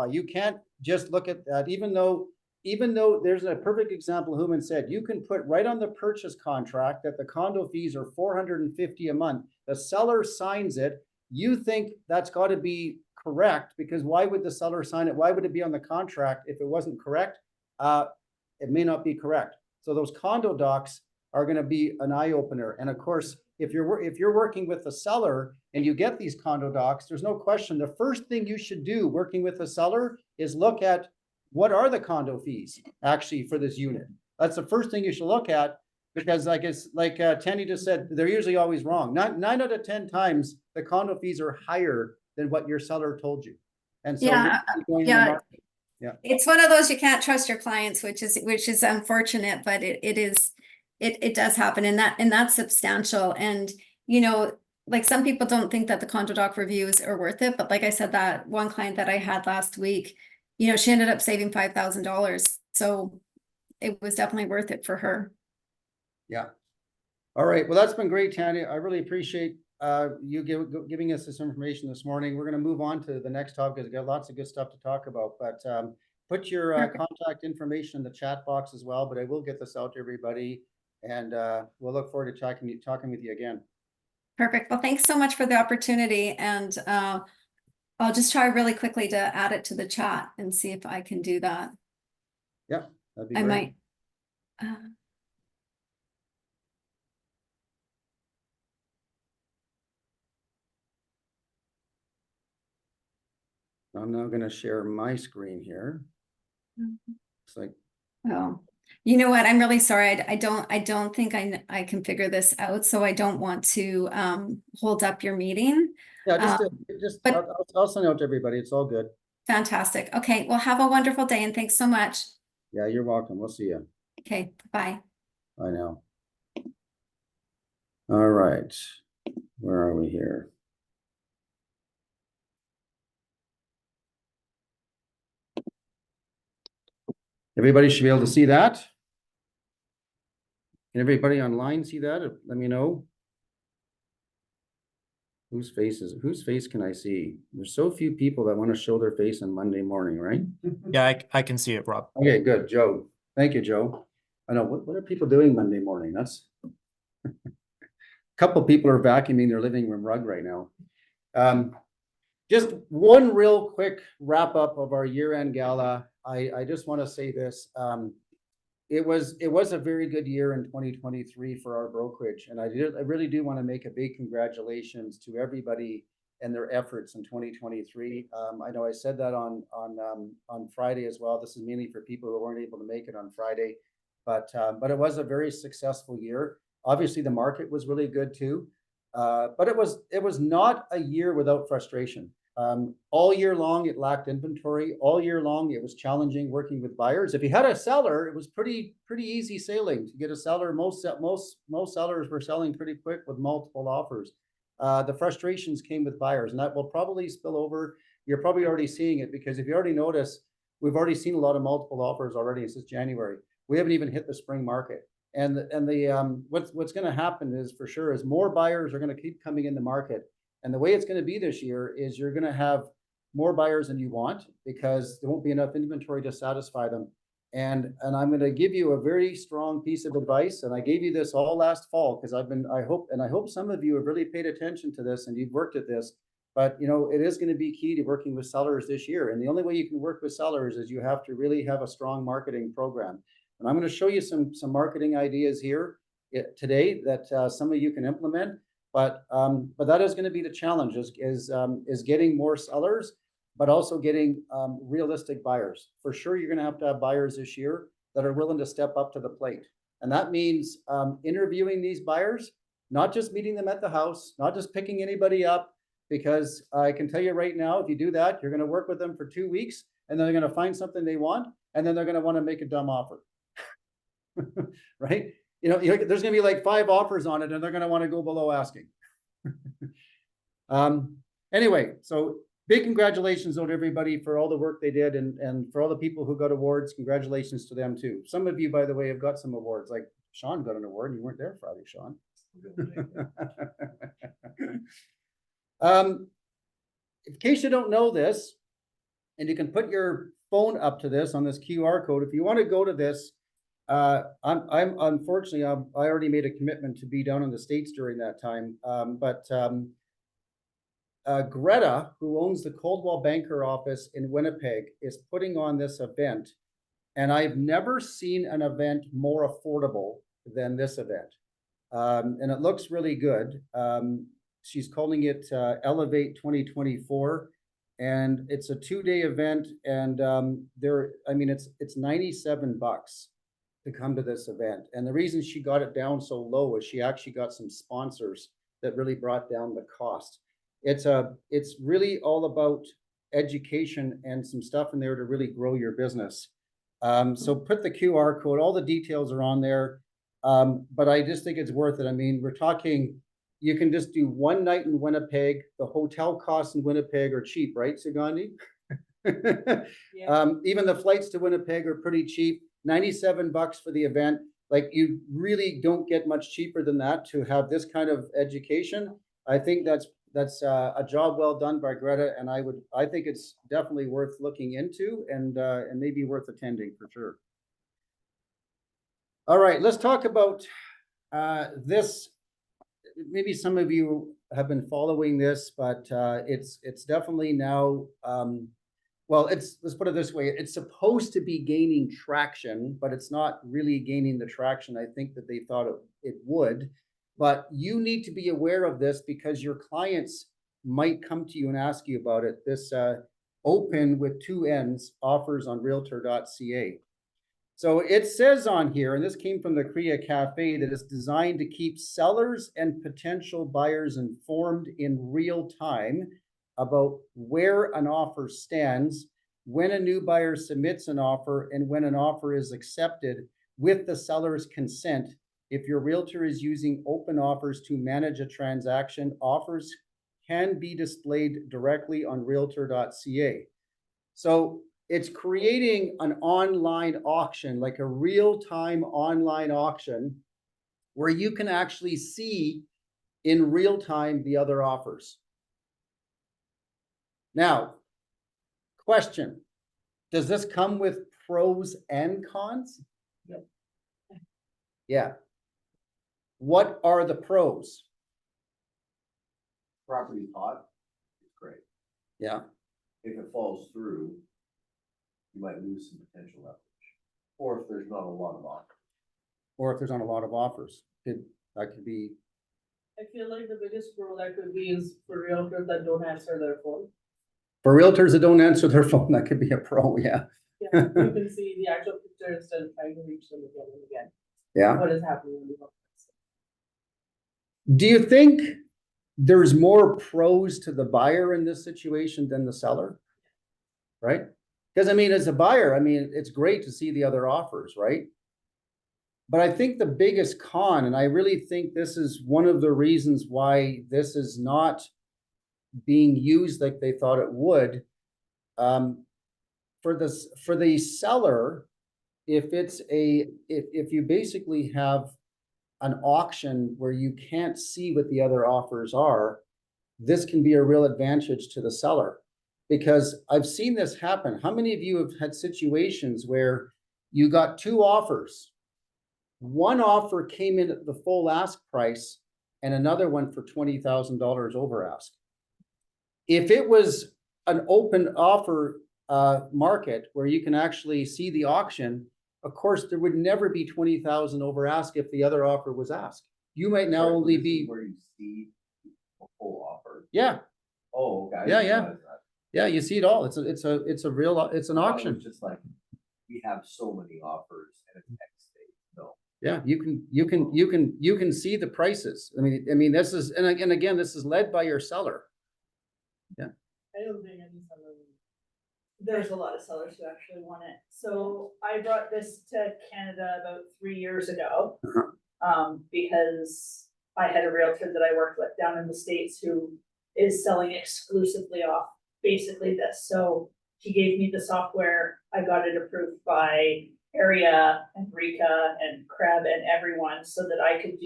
You can't just look at that, even though there's a perfect example, Hooman said, you can put right on the purchase contract that the condo fees are $450 a month. The seller signs it. You think that's got to be correct, because why would the seller sign it? Why would it be on the contract if it wasn't correct? It may not be correct. So those condo docs are going to be an eye opener. And of course, if you're working with the seller and you get these condo docs, there's no question. The first thing you should do working with the seller is look at what are the condo fees actually for this unit. That's the first thing you should look at, because like Tanny just said, they're usually always wrong. 9 out of 10 times the condo fees are higher than what your seller told you. And so Yeah, going in the yeah. market. It's one of those you can't trust your clients, which is unfortunate, but it does happen, and that's substantial. And you know, like some people don't think that the condo doc reviews are worth it, but like I said, that one client that I had last week, you know, she ended up saving $5,000, so it was definitely worth it for her. Yeah. All right. Well, that's been great, Tanya. I really appreciate you giving us this information this morning. We're going to move on to the next topic because we've got lots of good stuff to talk about. But put your contact information in the chat box as well. But I will get this out to everybody. And we'll look forward to talking with you again. Perfect. Well, thanks so much for the opportunity, and I'll just try really quickly to add it to the chat and see if I can do that. Yeah, that'd be I great. might. I'm now going to share my screen here. It's like, Oh, you know what? I'm really sorry. I don't think I can figure this out, so I don't want to hold up your meeting. yeah, but- I'll send it out to everybody. It's all good. Fantastic. Okay, well, have a wonderful day, and thanks so much. Yeah, you're welcome. We'll see you. Okay, bye. I know. All right. Where are we here? Everybody should be able to see that. Can everybody online see that? Let me know. Whose face can I see? There's so few people that want to show their face on Monday morning, right? Yeah, I can see it, Rob. Okay, good, Joe. Thank you, Joe. I know, what are people doing Monday morning? That's a couple people are vacuuming their living room rug right now. Just one real quick wrap up of our year-end gala. I just want to say this. It was a very good year in 2023 for our brokerage, and I really do want to make a big congratulations to everybody and their efforts in 2023. I know I said that on Friday as well. This is mainly for people who weren't able to make it on Friday, but it was a very successful year. Obviously, the market was really good too, but it was not a year without frustration. All year long, it lacked inventory. All year long, it was challenging working with buyers. If you had a seller, it was pretty easy sailing to get a seller. Most sellers were selling pretty quick with multiple offers. The frustrations came with buyers, and that will probably spill over. You're probably already seeing it, because if you already notice, we've already seen a lot of multiple offers already since January. We haven't even hit the spring market. And what's going to happen is, for sure, is more buyers are going to keep coming in the market. And the way it's going to be this year is you're going to have more buyers than you want, because there won't be enough inventory to satisfy them. And I'm going to give you a very strong piece of advice. And I gave you this all last fall, because I hope some of you have really paid attention to this and you've worked at this. But it is going to be key to working with sellers this year. And the only way you can work with sellers is you have to really have a strong marketing program. And I'm going to show you some marketing ideas here today that some of you can implement. But that is going to be the challenge, is getting more sellers, but also getting realistic buyers. For sure, you're going to have buyers this year that are willing to step up to the plate. And that means interviewing these buyers, not just meeting them at the house, not just picking anybody up, because I can tell you right now, if you do that, you're going to work with them for 2 weeks, and then they're going to find something they want, and then they're going to want to make a dumb offer. Right? There's going to be like 5 offers on it, and they're going to want to go below asking. Anyway, so big congratulations to everybody for all the work they did, and for all the people who got awards. Congratulations to them too. Some of you, by the way, have got some awards. Like Sean got an award. You weren't there Friday, Sean. In case you don't know this, and you can put your phone up to this on this QR code, if you want to go to this. I'm unfortunately, I already made a commitment to be down in the States during that time. Greta, who owns the Coldwell Banker office in Winnipeg, is putting on this event. And I've never seen an event more affordable than this event. And it looks really good. She's calling it Elevate 2024. And it's a 2-day event. And it's $97 to come to this event. And the reason she got it down so low is she actually got some sponsors that really brought down the cost. It's really all about education and some stuff in there to really grow your business. So put the QR code, all the details are on there. But I just think it's worth it. I mean, we're talking, you can just do 1 night in Winnipeg. The hotel costs in Winnipeg are cheap, right, Sugandhi? Yeah. Even the flights to Winnipeg are pretty cheap. $97 for the event. Like, you really don't get much cheaper than that to have this kind of education. I think that's a job well done by Greta, and I think it's definitely worth looking into, and maybe worth attending for sure. All right, let's talk about This, maybe some of you have been following this, but it's definitely now, well, let's put it this way, it's supposed to be gaining traction, but it's not really gaining the traction I think that they thought it would. But you need to be aware of this because your clients might come to you and ask you about it. This open with two N's offers on realtor.ca. So it says on here, and this came from the Korea Cafe, that it's designed to keep sellers and potential buyers informed in real time about where an offer stands, when a new buyer submits an offer, and when an offer is accepted with the seller's consent. If your realtor is using open offers to manage a transaction, offers can be displayed directly on realtor.ca. So it's creating an online auction, like a real-time online auction, where you can actually see in real time the other offers. Now, question, does this come with pros and cons? Yep. Yeah. What are the pros? Property's hot, it's great. Yeah. If it falls through, you might lose some potential leverage. Or if there's not a lot of offers. Or if there's not a lot of offers, that could be, I feel like the biggest pro that could be is for realtors that don't answer their phone. for realtors that don't answer their phone, that could be a pro, yeah. Yeah, you can see the actual picture instead of trying to reach them again and again. Yeah. What is happening in the office. Do you think there's more pros to the buyer in this situation than the seller? Right? Because I mean, as a buyer, I mean, it's great to see the other offers, right? But I think the biggest con, and I really think this is one of the reasons why this is not being used like they thought it would, for the seller, if you basically have an auction where you can't see what the other offers are, this can be a real advantage to the seller. Because I've seen this happen. How many of you have had situations where you got two offers? One offer came in at the full ask price and another one for $20,000 over ask. If it was an open offer market where you can actually see the auction, of course, there would never be 20,000 over ask if the other offer was asked. You might now only This is be, where you see a full offer. yeah, Oh, okay. I Yeah, didn't yeah. realize that. yeah, you see it all. It's an I thought it auction. was just like, we have so many offers and it's X state, no. Yeah, you can see the prices. I mean, this is, and again, this is led by your seller. I don't think any seller will. There's a lot of sellers who actually want it. So I brought this to Canada about 3 years ago. Because I had a realtor that I worked with down in the States who is selling exclusively off basically this. So he gave me the software. I got it approved by Area and Rika and Kreb and everyone so that I could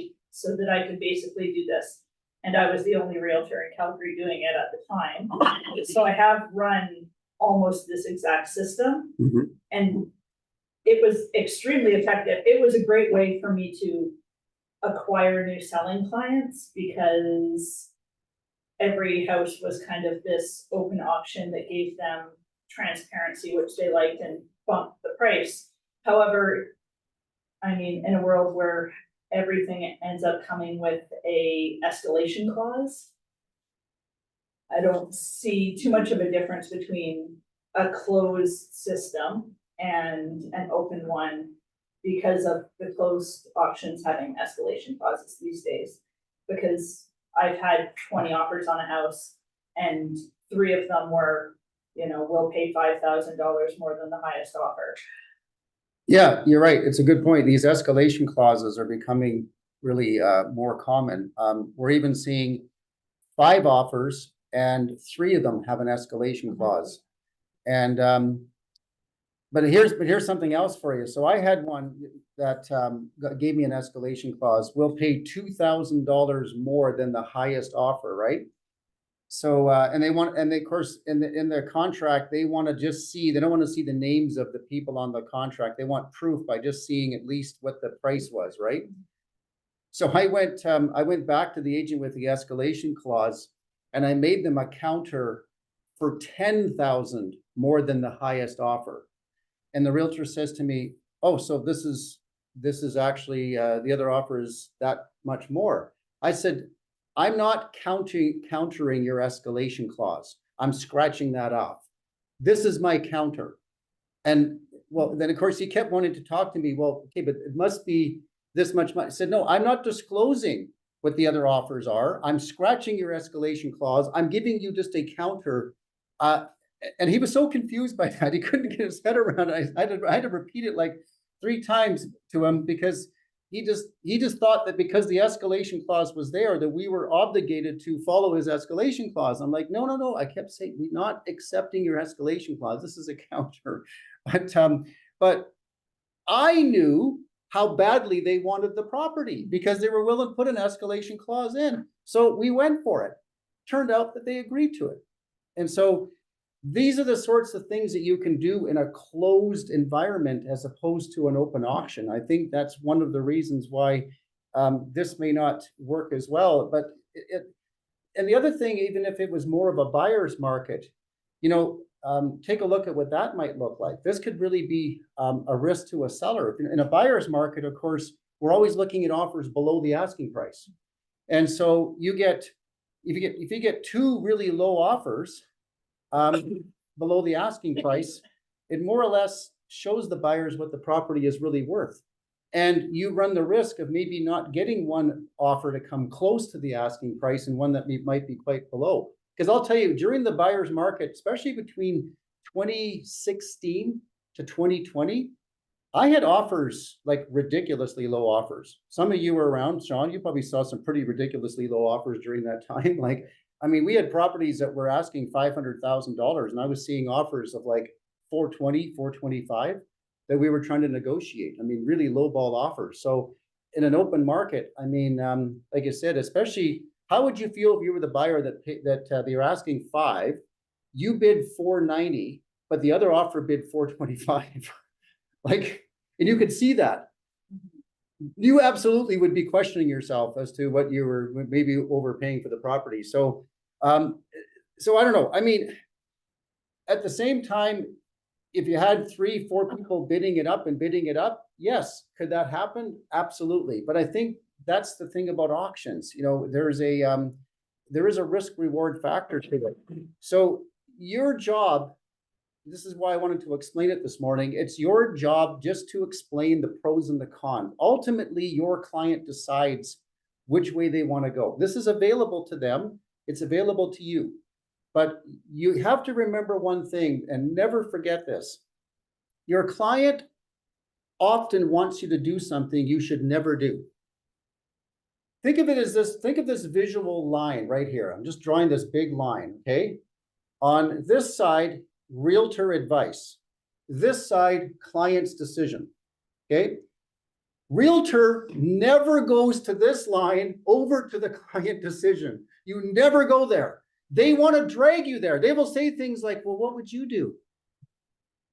basically do this. And I was the only realtor in Calgary doing it at the time. So I have run almost this exact system. Mhm. And it was extremely effective. It was a great way for me to acquire new selling clients because every house was kind of this open auction that gave them transparency, which they liked, and bumped the price. However, I mean, in a world where everything ends up coming with a escalation clause, I don't see too much of a difference between a closed system and an open one because of the closed auctions having escalation clauses these days. Because I've had 20 offers on a house and 3 of them were, we'll pay $5,000 more than the highest offer. Yeah, you're right. It's a good point. These escalation clauses are becoming really more common. We're even seeing 5 offers and 3 of them have an escalation clause. And but here's something else for you. So I had one that gave me an escalation clause. We'll pay $2,000 more than the highest offer, right? So and of course in their contract they want to just see, they don't want to see the names of the people on the contract. They want proof by just seeing at least what the price was, right? So I went back to the agent with the escalation clause and I made them a counter for 10,000 more than the highest offer. And the realtor says to me, oh, so this is actually, the other offer is that much more. I said, I'm not countering your escalation clause. I'm scratching that off. This is my counter. And well, then of course he kept wanting to talk to me. Well, okay, but it must be this much money. I said, no, I'm not disclosing what the other offers are. I'm scratching your escalation clause. I'm giving you just a counter. And he was so confused by that. He couldn't get his head around it. I had to repeat it like 3 times to him because he just thought that because the escalation clause was there, that we were obligated to follow his escalation clause. I'm like, no. I kept saying, we're not accepting your escalation clause. This is a counter. But I knew how badly they wanted the property because they were willing to put an escalation clause in. So we went for it. Turned out that they agreed to it. And so these are the sorts of things that you can do in a closed environment as opposed to an open auction. I think that's one of the reasons why this may not work as well. But and the other thing, even if it was more of a buyer's market, take a look at what that might look like. This could really be a risk to a seller. In a buyer's market, of course, we're always looking at offers below the asking price. And so if you get 2 really low offers below the asking price, it more or less shows the buyers what the property is really worth. And you run the risk of maybe not getting one offer to come close to the asking price and one that might be quite below. Because I'll tell you, during the buyer's market, especially between 2016 to 2020, I had offers, like ridiculously low offers. Some of you were around, Sean, you probably saw some pretty ridiculously low offers during that time. We had properties that were asking $500,000 and I was seeing offers of like 420, 425 that we were trying to negotiate. Really low ball offers. So in an open market, like I said, especially, how would you feel if you were the buyer that they were asking 5, you bid 490, but the other offer bid 425? And you could see that. You absolutely would be questioning yourself as to what you were maybe overpaying for the property. So I don't know. At the same time, if you had 3, 4 people bidding it up, yes, could that happen? Absolutely. But I think that's the thing about auctions. There is a risk reward factor to it. So your job, this is why I wanted to explain it this morning. It's your job just to explain the pros and the cons. Ultimately, your client decides which way they want to go. This is available to them. It's available to you. But you have to remember one thing and never forget this. Your client often wants you to do something you should never do. Think of it as this, think of this visual line right here. I'm just drawing this big line, okay? On this side, realtor advice. This side, client's decision, okay? Realtor never goes to this line over to the client decision. You never go there. They want to drag you there. They will say things like, well, what would you do?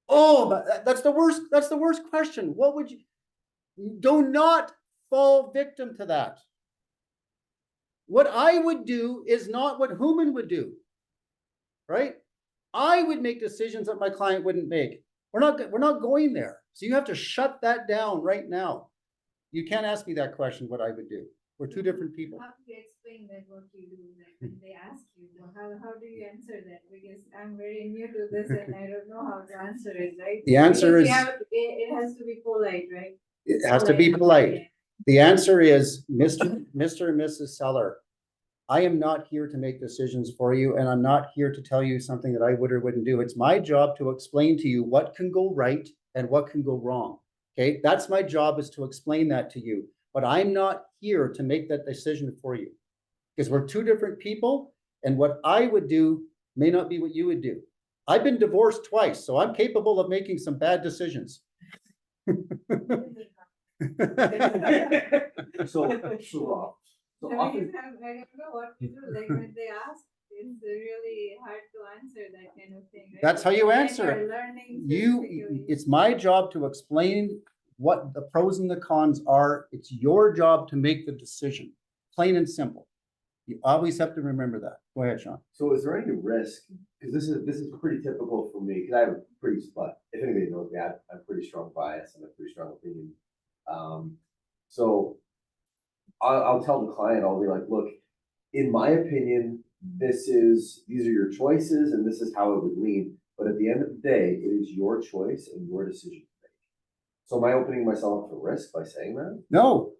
Oh, but that's the worst. That's the worst question. What would you do? Not fall victim to that. What I would do is not what Human would do, right? I would make decisions that my client wouldn't make. We're not going there. So you have to shut that down right now. You can't ask me that question, what I would do. We're 2 different people. How do you explain that what you do, like when they ask you, how do you answer that? Because I'm very new to this and I don't know how to answer it, right? The answer is, it has to be polite, right? it has to be polite. The answer is, Mr. and Mrs. Seller, I am not here to make decisions for you, and I'm not here to tell you something that I would or wouldn't do. It's my job to explain to you what can go right and what can go wrong. Okay, that's my job, is to explain that to you. But I'm not here to make that decision for you, because we're 2 different people, and what I would do may not be what you would do. I've been divorced twice, so I'm capable of making some bad decisions. So, I don't know what to do, like when they ask, it's really hard to answer that kind of thing. Right? That's how you And answer you're it. learning physically. It's my job to explain what the pros and the cons are. It's your job to make the decision, plain and simple. You always have to remember that. Go ahead, Sean. So is there any risk, because this is pretty typical for me, because I have a pretty, but if anybody knows me, I have a pretty strong bias and a pretty strong opinion. So I'll tell the client, I'll be like, look, in my opinion, these are your choices and this is how it would lean. But at the end of the day, it is your choice and your decision to make. So am I opening myself up to risk by saying that? No,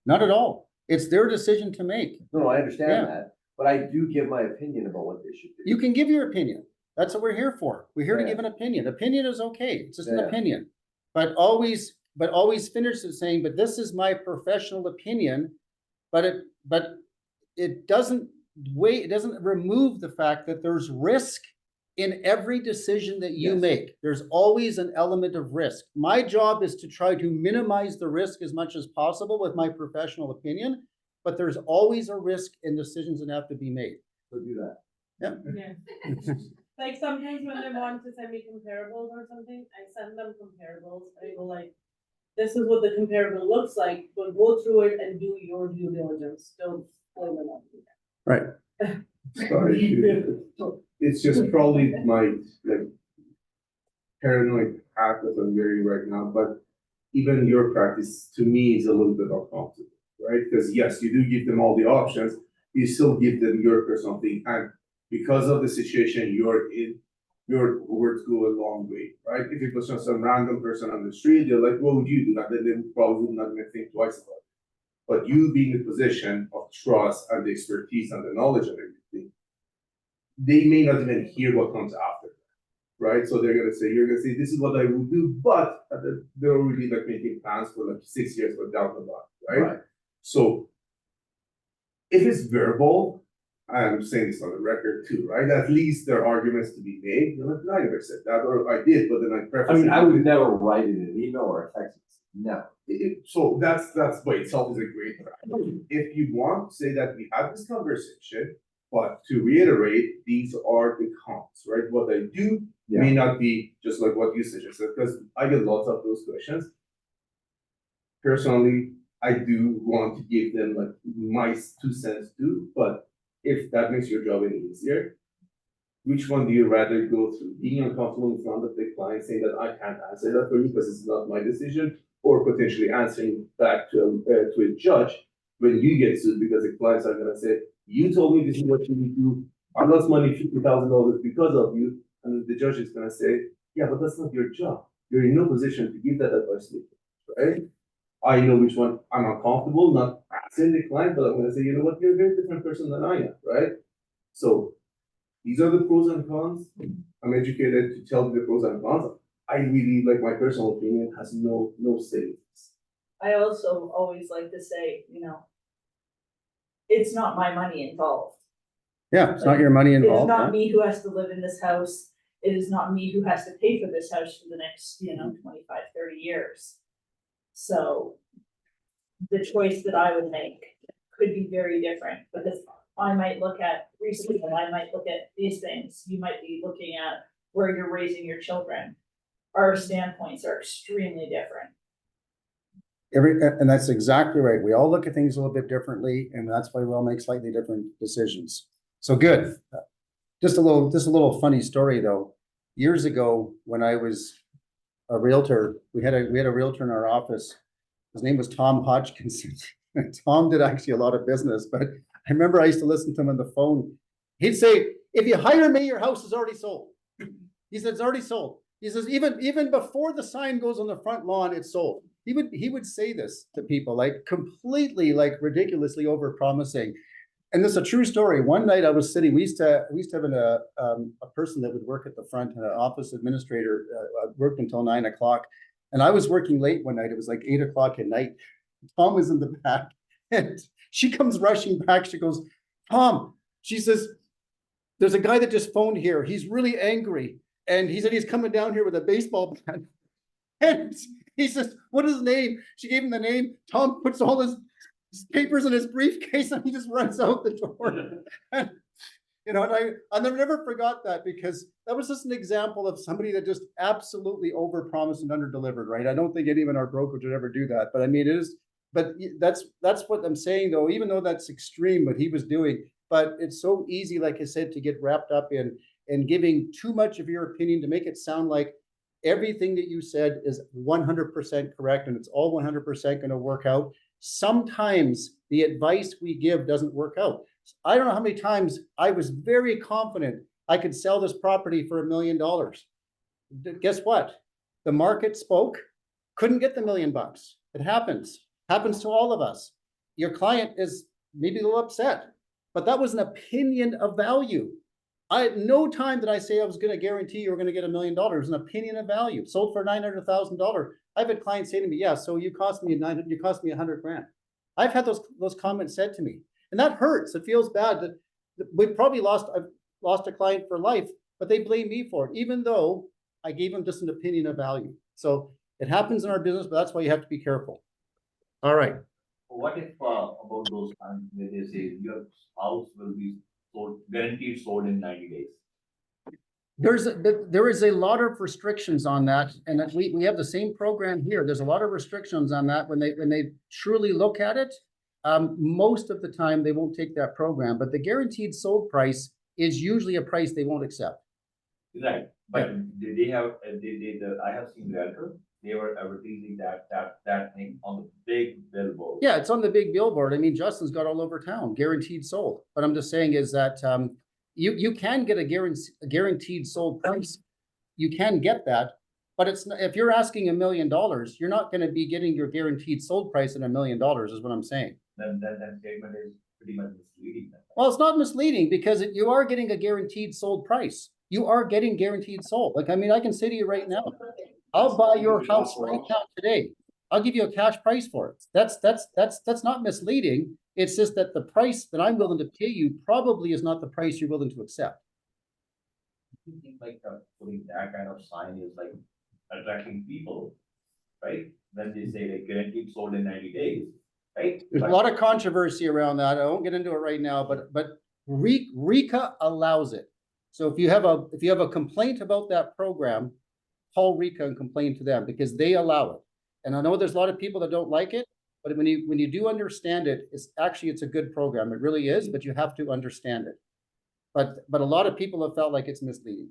not at all. It's their decision to make. No, I understand Yeah. that, but I do give my opinion about what they should do. You can give your opinion. That's what we're here for. We're here to Yeah. give an opinion. Opinion is okay. It's just an Yeah. opinion. But always finish it saying, but this is my professional opinion. But it doesn't remove the fact that there's risk in every decision that you Yes. make. There's always an element of risk. My job is to try to minimize the risk as much as possible with my professional opinion, but there's always a risk in decisions that have to be made. So do that. Yeah. Like sometimes when they want to send me comparables or something, I send them comparables. I go like, this is what the comparable looks like, but go through it and do your due diligence. Don't blame it on me. Right. Sorry. It's just probably my like paranoid path that I'm wearing right now, but even your practice to me is a little bit uncomfortable, right? Because yes, you do give them all the options, you still give them your personal thing, and because of the situation you're in, your words go a long way, right? If it was just some random person on the street, they're like, what would you do? And then they probably would not even think twice about it. But you being in a position of trust and the expertise and the knowledge of everything, they may not even hear what comes after, right? So you're gonna say, this is what I will do, but they're already like making plans for like 6 years for down the line, right? So if it's verbal, I'm saying this on the record too, right? At least there are arguments to be made. You're like, I never said that, or I did, but then I preface. I mean, I would never write it in an email or a text. No. So that's by itself is a great practice. If you want to say that we had this conversation, but to reiterate, these are the cons, right? What I do may not be just like what you suggested, because I get lots of those questions. Personally, I do want to give them like my 2 cents too, but if that makes your job any easier, which one do you rather go through? Being uncomfortable in front of the client, saying that I can't answer that for you because it's not my decision, or potentially answering back to a judge when you get sued because the clients are gonna say, you told me this is what you need to do, I lost money, $50,000 because of you, and the judge is gonna say, yeah, but that's not your job. You're in no position to give that advice to me, right? I know which one I'm uncomfortable, not asking the client, but I'm gonna say, you know what, you're a very different person than I am, right? So these are the pros and cons. I'm educated to tell the pros and cons. I really, like, my personal opinion has no say. I also always like to say, it's not my money involved. Yeah, it's not your money It is involved. not huh? me who has to live in this house. It is not me who has to pay for this house for the next, 25, 30 years. So the choice that I would make could be very different because I might look at research and I might look at these things. You might be looking at where you're raising your children. Our standpoints are extremely different. And that's exactly right. We all look at things a little bit differently, and that's why we all make slightly different decisions. So good. Just a little funny story though. Years ago, when I was a realtor, we had a realtor in our office. His name was Tom Hodgkinson. Tom did actually a lot of business, but I remember I used to listen to him on the phone. He'd say, if you hire me, your house is already sold. He said, it's already sold. He says, even before the sign goes on the front lawn, it's sold. He would say this to people, like completely, like ridiculously over promising. And this is a true story. One night I was sitting, we used to have a person that would work at the front, an office administrator, worked until 9 o'clock. And I was working late one night. It was like 8 o'clock at night. Tom was in the back and she comes rushing back. She goes, Tom, she says, there's a guy that just phoned here. He's really angry. And he said he's coming down here with a baseball bat. And he says, what is his name? She gave him the name. Tom puts all his papers in his briefcase and he just runs out the door. You know, and I never forgot that because that was just an example of somebody that just absolutely overpromised and underdelivered, right? I don't think any of our brokerage would ever do that, but I mean, it is, but that's what I'm saying though, even though that's extreme what he was doing, but it's so easy, like I said, to get wrapped up in giving too much of your opinion to make it sound like everything that you said is 100% correct and it's all 100% going to work out. Sometimes the advice we give doesn't work out. I don't know how many times I was very confident I could sell this property for $1 million. Guess what? The market spoke, couldn't get the $1 million. It happens to all of us. Your client is maybe a little upset, but that was an opinion of value. At no time did I say I was going to guarantee you were going to get $1 million. An opinion of value. Sold for $900,000. I've had clients say to me, "Yeah, so you cost me $100,000." I've had those comments said to me, and that hurts. It feels bad that we've probably lost a client for life, but they blame me for it, even though I gave them just an opinion of value. So it happens in our business, but that's why you have to be careful. All right. What if about those times where they say your house will be sold, guaranteed sold in 90 days? There is a lot of restrictions on that, and that we have the same program here. There's a lot of restrictions on that when they truly look at it. Most of the time they won't take that program, but the guaranteed sold price is usually a price they won't accept. Right, but they have, I have seen realtor, they were advertising that thing on the big billboard. Yeah, it's on the big billboard. I mean, Justin's got all over town, guaranteed sold. But I'm just saying is that you can get a guaranteed sold price. You can get that, but it's not, if you're asking $1 million, you're not going to be getting your guaranteed sold price at $1 million, is what I'm saying. Then that statement is pretty much misleading. Well, it's not misleading because you are getting a guaranteed sold price. You are getting guaranteed sold. Like, I mean, I can say to you right now, I'll buy your house right now today. I'll give you a cash price for it. That's not misleading. It's just that the price that I'm willing to pay you probably is not the price you're willing to accept. You think like putting that kind of sign is like attracting people, right? When they say like guaranteed sold in 90 days, right? There's a lot of controversy around that. I won't get into it right now, but RECA allows it. So if you have a complaint about that program, call RECA and complain to them because they allow it. And I know there's a lot of people that don't like it, but when you do understand it, it's a good program. It really is, but you have to understand it. But a lot of people have felt like it's misleading.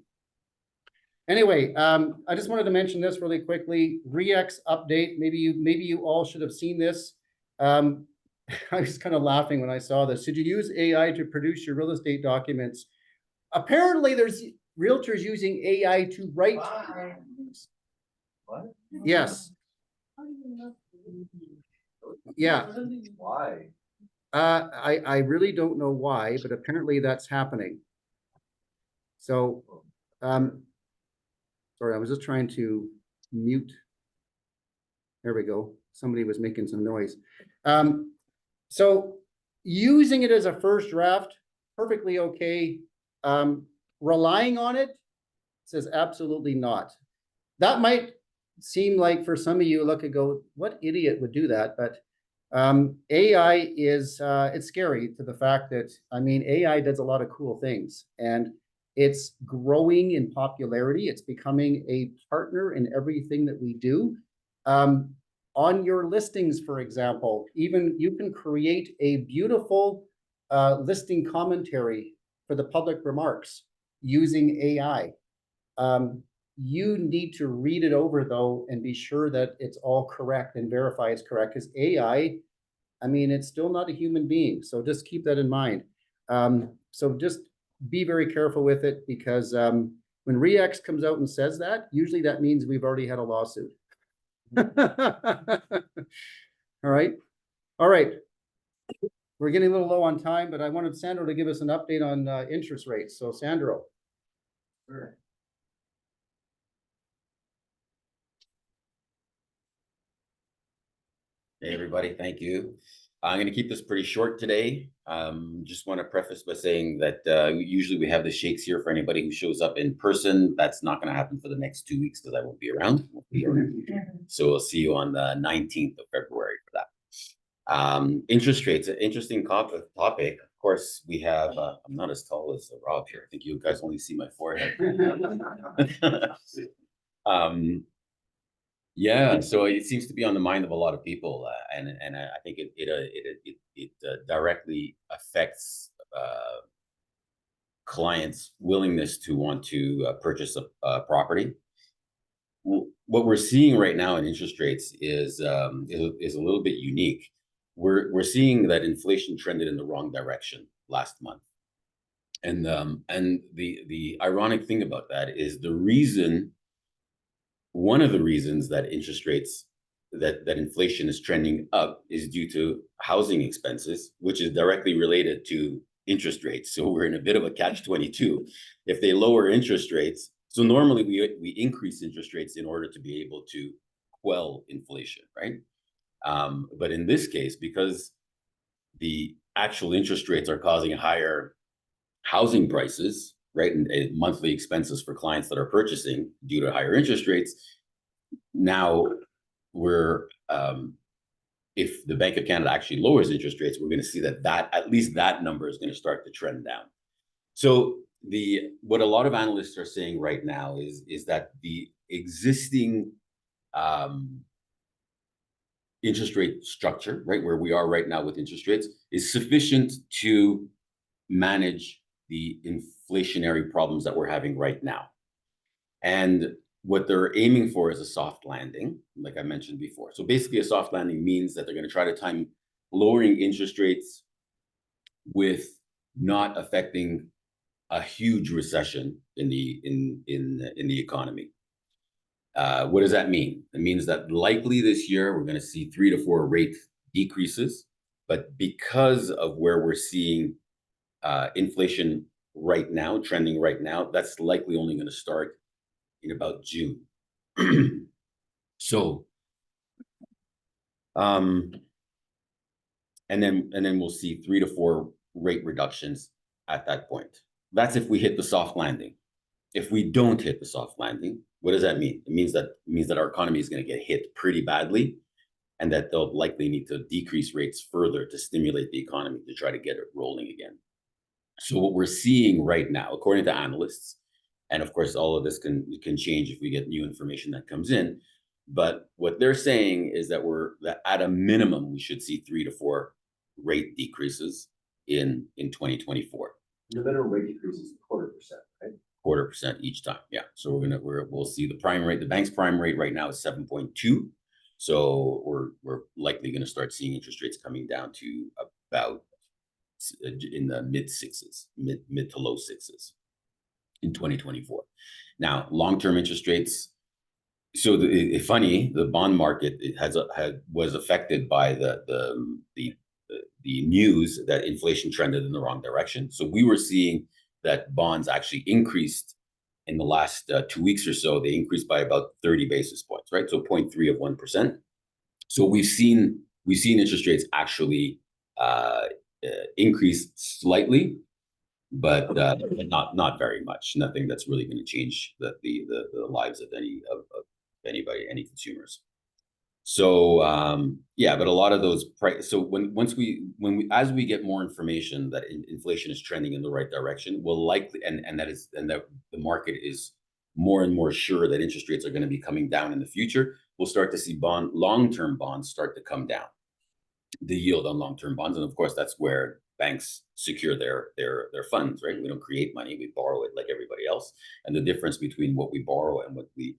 Anyway, I just wanted to mention this really quickly. RE/X update. Maybe you all should have seen this. I was kind of laughing when I saw this. Should you use AI to produce your real estate documents? Apparently, there's realtors using AI to write. What? Yes. Yeah. Why? I really don't know why, but apparently that's happening. So, sorry, I was just trying to mute. There we go. Somebody was making some noise. So using it as a first draft, perfectly okay. Relying on it says absolutely not. That might seem like for some of you look and go, what idiot would do that? But AI is, it's scary to the fact that, I mean, AI does a lot of cool things and it's growing in popularity. It's becoming a partner in everything that we do. On your listings, for example, even you can create a beautiful listing commentary for the public remarks using AI. You need to read it over though and be sure that it's all correct and verify it's correct because AI, I mean, it's still not a human being. So just keep that in mind. So just be very careful with it because when RE/X comes out and says that, usually that means we've already had a lawsuit. All right. All right. We're getting a little low on time, but I wanted Sandro to give us an update on interest rates. So Sandro. Sure. Hey, everybody. Thank you. I'm going to keep this pretty short today. Just want to preface by saying that usually we have the shakes here for anybody who shows up in person. That's not going to happen for the next 2 weeks because I won't be around. So we'll see you on the 19th of February for that. Interest rates, an interesting topic. course, we have, I'm not as tall as Rob here. I think you guys only see my forehead. Yeah, so it seems to be on the mind of a lot of people, and I think it directly affects clients' willingness to want to purchase a property. What we're seeing right now in interest rates is a little bit unique. We're seeing that inflation trended in the wrong direction last month, and the ironic thing about that is one of the reasons that interest rates that inflation is trending up is due to housing expenses, which is directly related to interest rates. So we're in a bit of a catch-22. If they lower interest rates, so normally we increase interest rates in order to be able to quell inflation, right? But in this case, because the actual interest rates are causing higher housing prices, right, and monthly expenses for clients that are purchasing due to higher interest rates, now we're if the Bank of Canada actually lowers interest rates, we're going to see that at least that number is going to start to trend down. So what a lot of analysts are saying right now is that the existing interest rate structure, right, where we are right now with interest rates, is sufficient to manage the inflationary problems that we're having right now. And what they're aiming for is a soft landing, like I mentioned before. So basically a soft landing means that they're going to try to time lowering interest rates with not affecting a huge recession in the economy. What does that mean? It means that likely this year we're going to see 3 to 4 rate decreases, but because of where we're seeing inflation right now, trending right now, that's likely only going to start in about June. So, and then we'll see 3 to 4 rate reductions at that point. That's if we hit the soft landing. If we don't hit the soft landing, what does that mean? It means that our economy is going to get hit pretty badly, and that they'll likely need to decrease rates further to stimulate the economy to try to get it rolling again. So what we're seeing right now, according to analysts, and of course, all of this can change if we get new information that comes in, but what they're saying is that that at a minimum, we should see 3 to 4 rate decreases in 2024. The minimum rate decrease is 0.25%, right? 0.25% each time, yeah. So we'll see the prime rate. The bank's prime rate right now is 7.2. So we're likely going to start seeing interest rates coming down to about in the mid to low sixes in 2024. Now, long-term interest rates. So the bond market was affected by the news that inflation trended in the wrong direction. So we were seeing that bonds actually increased in the last 2 weeks or so. They increased by about 30 basis points, right? So 0.3 of 1%. So we've seen interest rates actually increase slightly, but not very much. Nothing that's really going to change the lives of anybody, any consumers. So yeah, but a lot of those so as we get more information that inflation is trending in the right direction, we'll likely and that the market is more and more sure that interest rates are going to be coming down in the future, we'll start to see long-term bonds start to come down, the yield on long-term bonds. And of course, that's where banks secure their funds, right? We don't create money, we borrow it like everybody else. And the difference between what we borrow and what we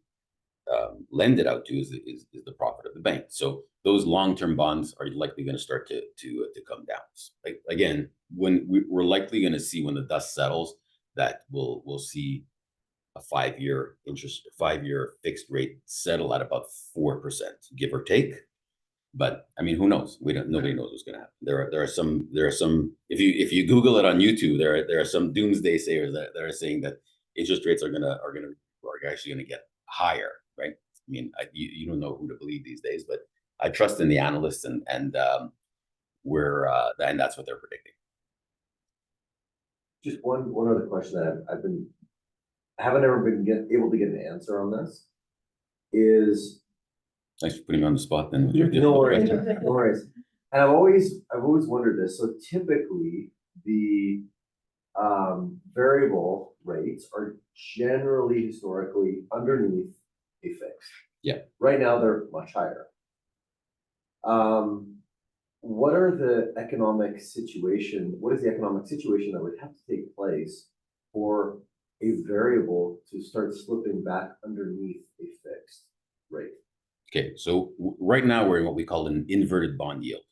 lend it out to is the profit of the bank. So those long-term bonds are likely going to start to come down. Like, again, when we're likely going to see, when the dust settles, that we'll see a 5-year fixed rate settle at about 4%, give or take. But I mean, who knows? Nobody knows what's going to happen. There are some. If you Google it on YouTube, there are some doomsday sayers that are saying that interest rates are actually going to get higher, right? I mean, you don't know who to believe these days, but I trust in the analysts, and that's what they're predicting. Just one other question that I haven't ever been able to get an answer on this is. Thanks for putting me on the spot then. No worries. And I've always wondered this. So typically, the variable rates are generally historically underneath a fixed. Yeah. Right now, they're much higher. What is the economic situation that would have to take place for a variable to start slipping back underneath a fixed rate? Okay, so right now we're in what we call an inverted bond yield.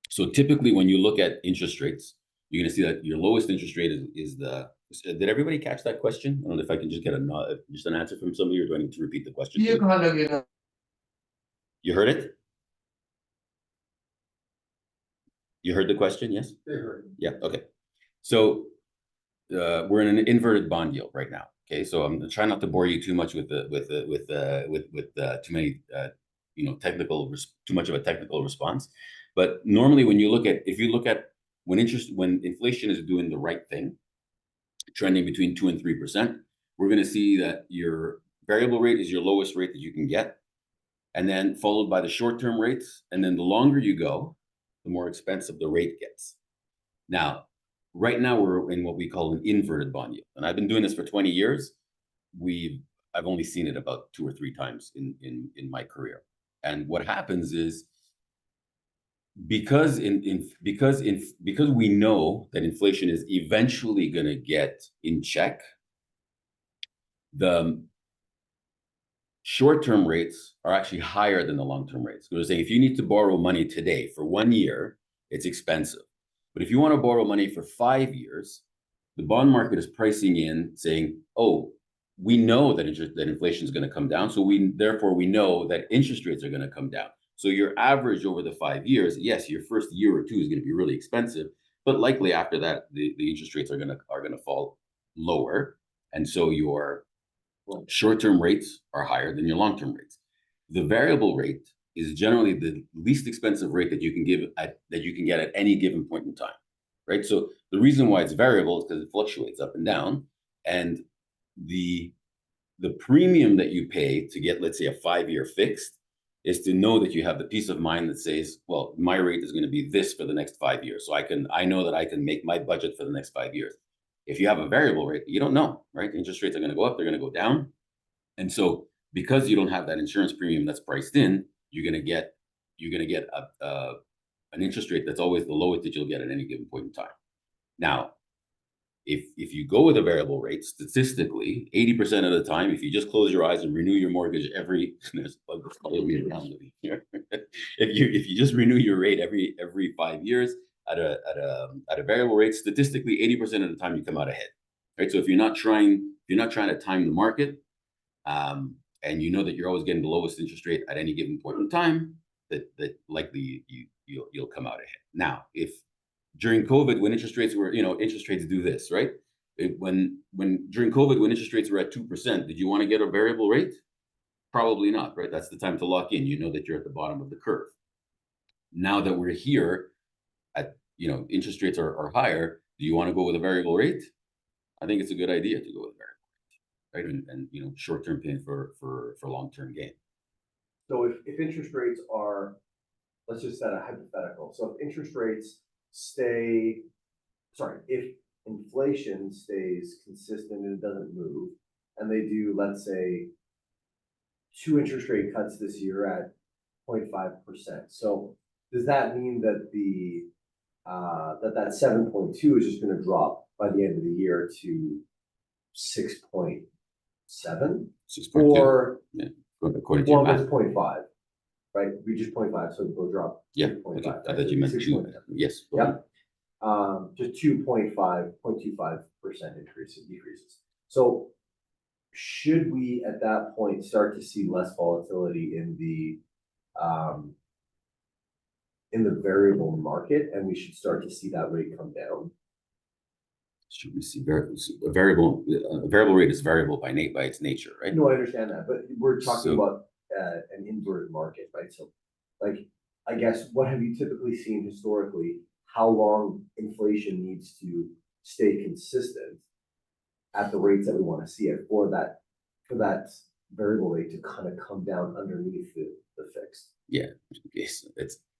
So typically when you look at interest rates, you're gonna see that your lowest interest rate is the, did everybody catch that question? I don't know if I can just get just an answer from somebody, or do I need to repeat the question? You heard it? You heard the question, yes? Yeah, okay. So we're in an inverted bond yield right now. Okay, so I'm trying not to bore you too much with too many too much of a technical response. But normally when you look at, if you look at when inflation is doing the right thing, trending between 2 and 3%, we're going to see that your variable rate is your lowest rate that you can get, and then followed by the short-term rates, and then the longer you go, the more expensive the rate gets. Now, right now we're in what we call an inverted bond yield, and I've been doing this for 20 years. I've only seen it about 2 or 3 times in my career, and what happens is, because we know that inflation is eventually going to get in check, the short-term rates are actually higher than the long-term rates. So we're saying if you need to borrow money today for 1 year, it's expensive. But if you want to borrow money for 5 years, the bond market is pricing in saying, oh, we know that inflation is going to come down. So therefore we know that interest rates are going to come down. So your average over the 5 years, yes, your first year or two is going to be really expensive, but likely after that, the interest rates are going to fall lower. And so your short-term rates are higher than your long-term rates. The variable rate is generally the least expensive rate that you can get at any given point in time, right? So the reason why it's variable is because it fluctuates up and down, and the premium that you pay to get, let's say, a 5-year fixed, is to know that you have the peace of mind that says, well, my rate is going to be this for the next 5 years. So I know that I can make my budget for the next 5 years. If you have a variable rate, you don't know, right? Interest rates are going to go up, they're going to go down. And so because you don't have that insurance premium that's priced in, you're going to get an interest rate that's always the lowest that you'll get at any given point in time. Now, if you go with a variable rate, statistically, 80% of the time, if you just close your eyes and renew your mortgage if you just renew your rate every 5 years at a variable rate, statistically, 80% of the time you come out ahead, right? So if you're not trying to time the market, and you know that you're always getting the lowest interest rate at any given point in time, that likely you'll come out ahead. Now, if during COVID, when interest rates were, interest rates do this, right? When during COVID, when interest rates were at 2%, did you want to get a variable rate? Probably not, right? That's the time to lock in. You know that you're at the bottom of the curve. Now that we're here at, interest rates are higher, do you want to go with a variable rate? I think it's a good idea to go with a variable rate, right? And short-term pain for long-term gain. So if interest rates are, let's just set a hypothetical. So if interest rates if inflation stays consistent and it doesn't move, and they do, let's say, 2 interest rate cuts this year at 0.5%. So does that mean that that 7.2 is just going to drop by the end of the year to 6.7? 6.2. Or according to your math. it's 0.5, right? We just 0.5, so it'll drop. Yeah. 0.5. Okay. I thought you meant 2. Yes. Yep. Just 0.25% decreases. So should we at that point start to see less volatility in the variable market, and we should start to see that rate come down? Should we see a variable rate is variable by its nature, right? No, I understand that, but we're talking about an inverted market, right? So, I guess, what have you typically seen historically? How long inflation needs to stay consistent at the rates that we want to see it for that variable rate to kind of come down underneath the fixed? Yeah, okay. So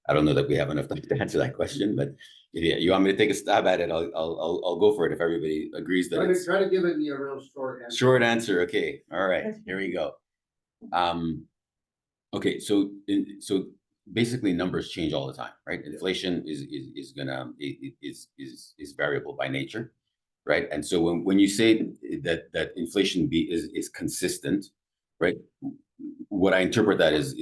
I don't know that we have enough time to answer that question, but if you want me to take a stab at it, I'll go for it if everybody agrees that it's. Try to give it me a real short answer. Short answer, okay, all right, here we go. Okay, so basically numbers change all the time, right? Inflation is gonna is variable by nature, right? And so when you say that inflation is consistent, right? What I interpret that is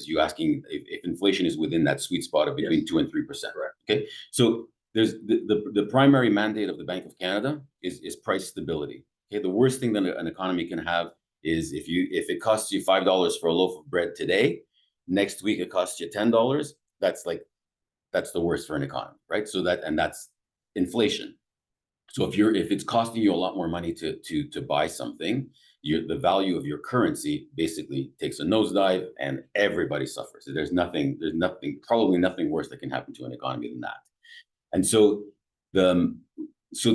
you asking if inflation is within that sweet spot of between 2% and 3%. Correct. Okay, so there's the primary mandate of the Bank of Canada is price stability. Okay, the worst thing that an economy can have is if it costs you $5 for a loaf of bread today, next week it costs you $10. That's the worst for an economy, right? So that's inflation. So if it's costing you a lot more money to buy something, the value of your currency basically takes a nosedive and everybody suffers. There's probably nothing worse that can happen to an economy than that. And so the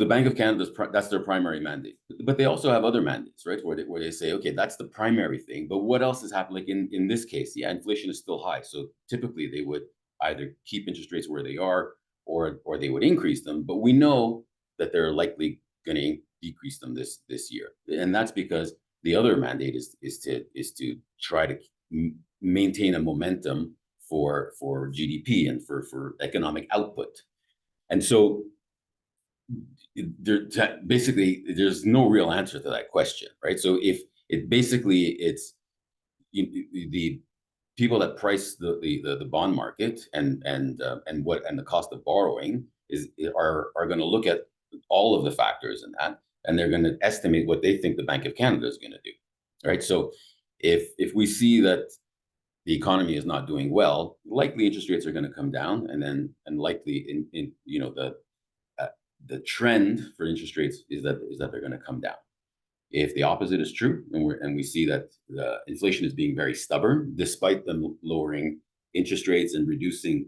Bank of Canada, that's their primary mandate, but they also have other mandates, right? Where they say, okay, that's the primary thing, but what else is happening? Like in this case, yeah, inflation is still high. So typically they would either keep interest rates where they are, or they would increase them. But we know that they're likely going to decrease them this year, and that's because the other mandate is to try to maintain a momentum for GDP and for economic output, and so basically there's no real answer to that question, right? So if it's the people that price the bond market and the cost of borrowing are going to look at all of the factors in that, and they're going to estimate what they think the Bank of Canada is going to do, right? So if we see that the economy is not doing well, likely interest rates are going to come down, and likely in the trend for interest rates is that they're going to come down. If the opposite is true, and we see that the inflation is being very stubborn, despite them lowering interest rates and reducing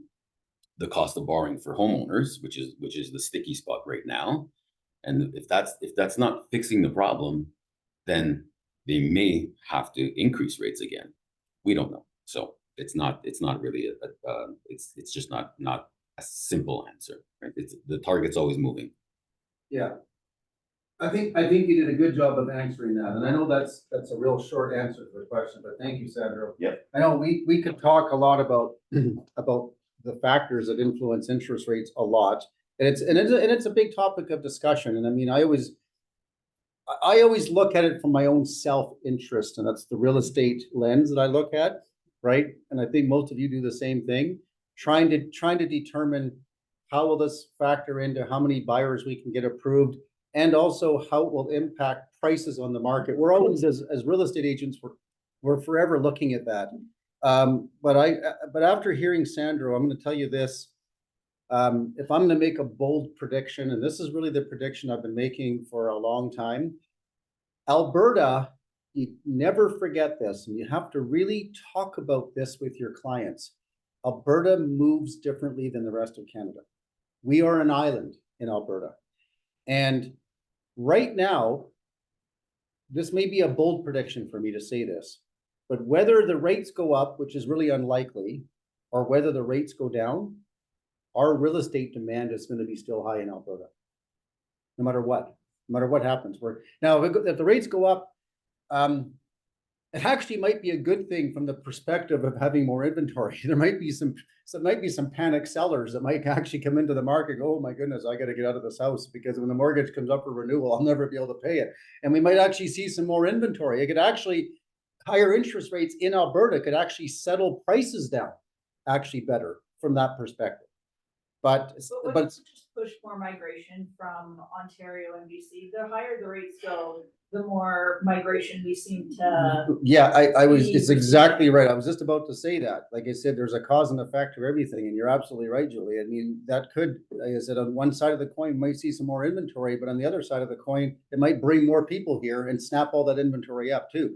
the cost of borrowing for homeowners, which is the sticky spot right now, and if that's not fixing the problem, then they may have to increase rates again. We don't know, so it's not really it's just not a simple answer, right? The target's always moving. Yeah. I think you did a good job of answering that, and I know that's a real short answer to the question, but thank you, Sandro. Yeah. I know we could talk a lot about the factors that influence interest rates a lot, and it's a big topic of discussion. And I mean, I always look at it from my own self-interest, and that's the real estate lens that I look at, right? And I think most of you do the same thing, trying to determine how will this factor into how many buyers we can get approved, and also how it will impact prices on the market. We're always, as real estate agents, we're forever looking at that. But after hearing Sandro, I'm going to tell you this. If I'm going to make a bold prediction, and this is really the prediction I've been making for a long time, Alberta, you never forget this, and you have to really talk about this with your clients. Alberta moves differently than the rest of Canada. We are an island in Alberta. And right now, this may be a bold prediction for me to say this, but whether the rates go up, which is really unlikely, or whether the rates go down, our real estate demand is going to be still high in Alberta, no matter what happens. Now, if the rates go up, it actually might be a good thing from the perspective of having more inventory. There might be some panic sellers that might actually come into the market and go, oh my goodness, I got to get out of this house because when the mortgage comes up for renewal, I'll never be able to pay it. And we might actually see some more inventory. It could actually, higher interest rates in Alberta could actually settle prices down actually better from that perspective. But just push more migration from Ontario and BC. The higher the rates go, the more migration we seem to. Yeah, it's exactly right. I was just about to say that. Like I said, there's a cause and effect to everything, and you're absolutely right, Julie. I mean, that could, like I said, on one side of the coin, might see some more inventory, but on the other side of the coin, it might bring more people here and snap all that inventory up too.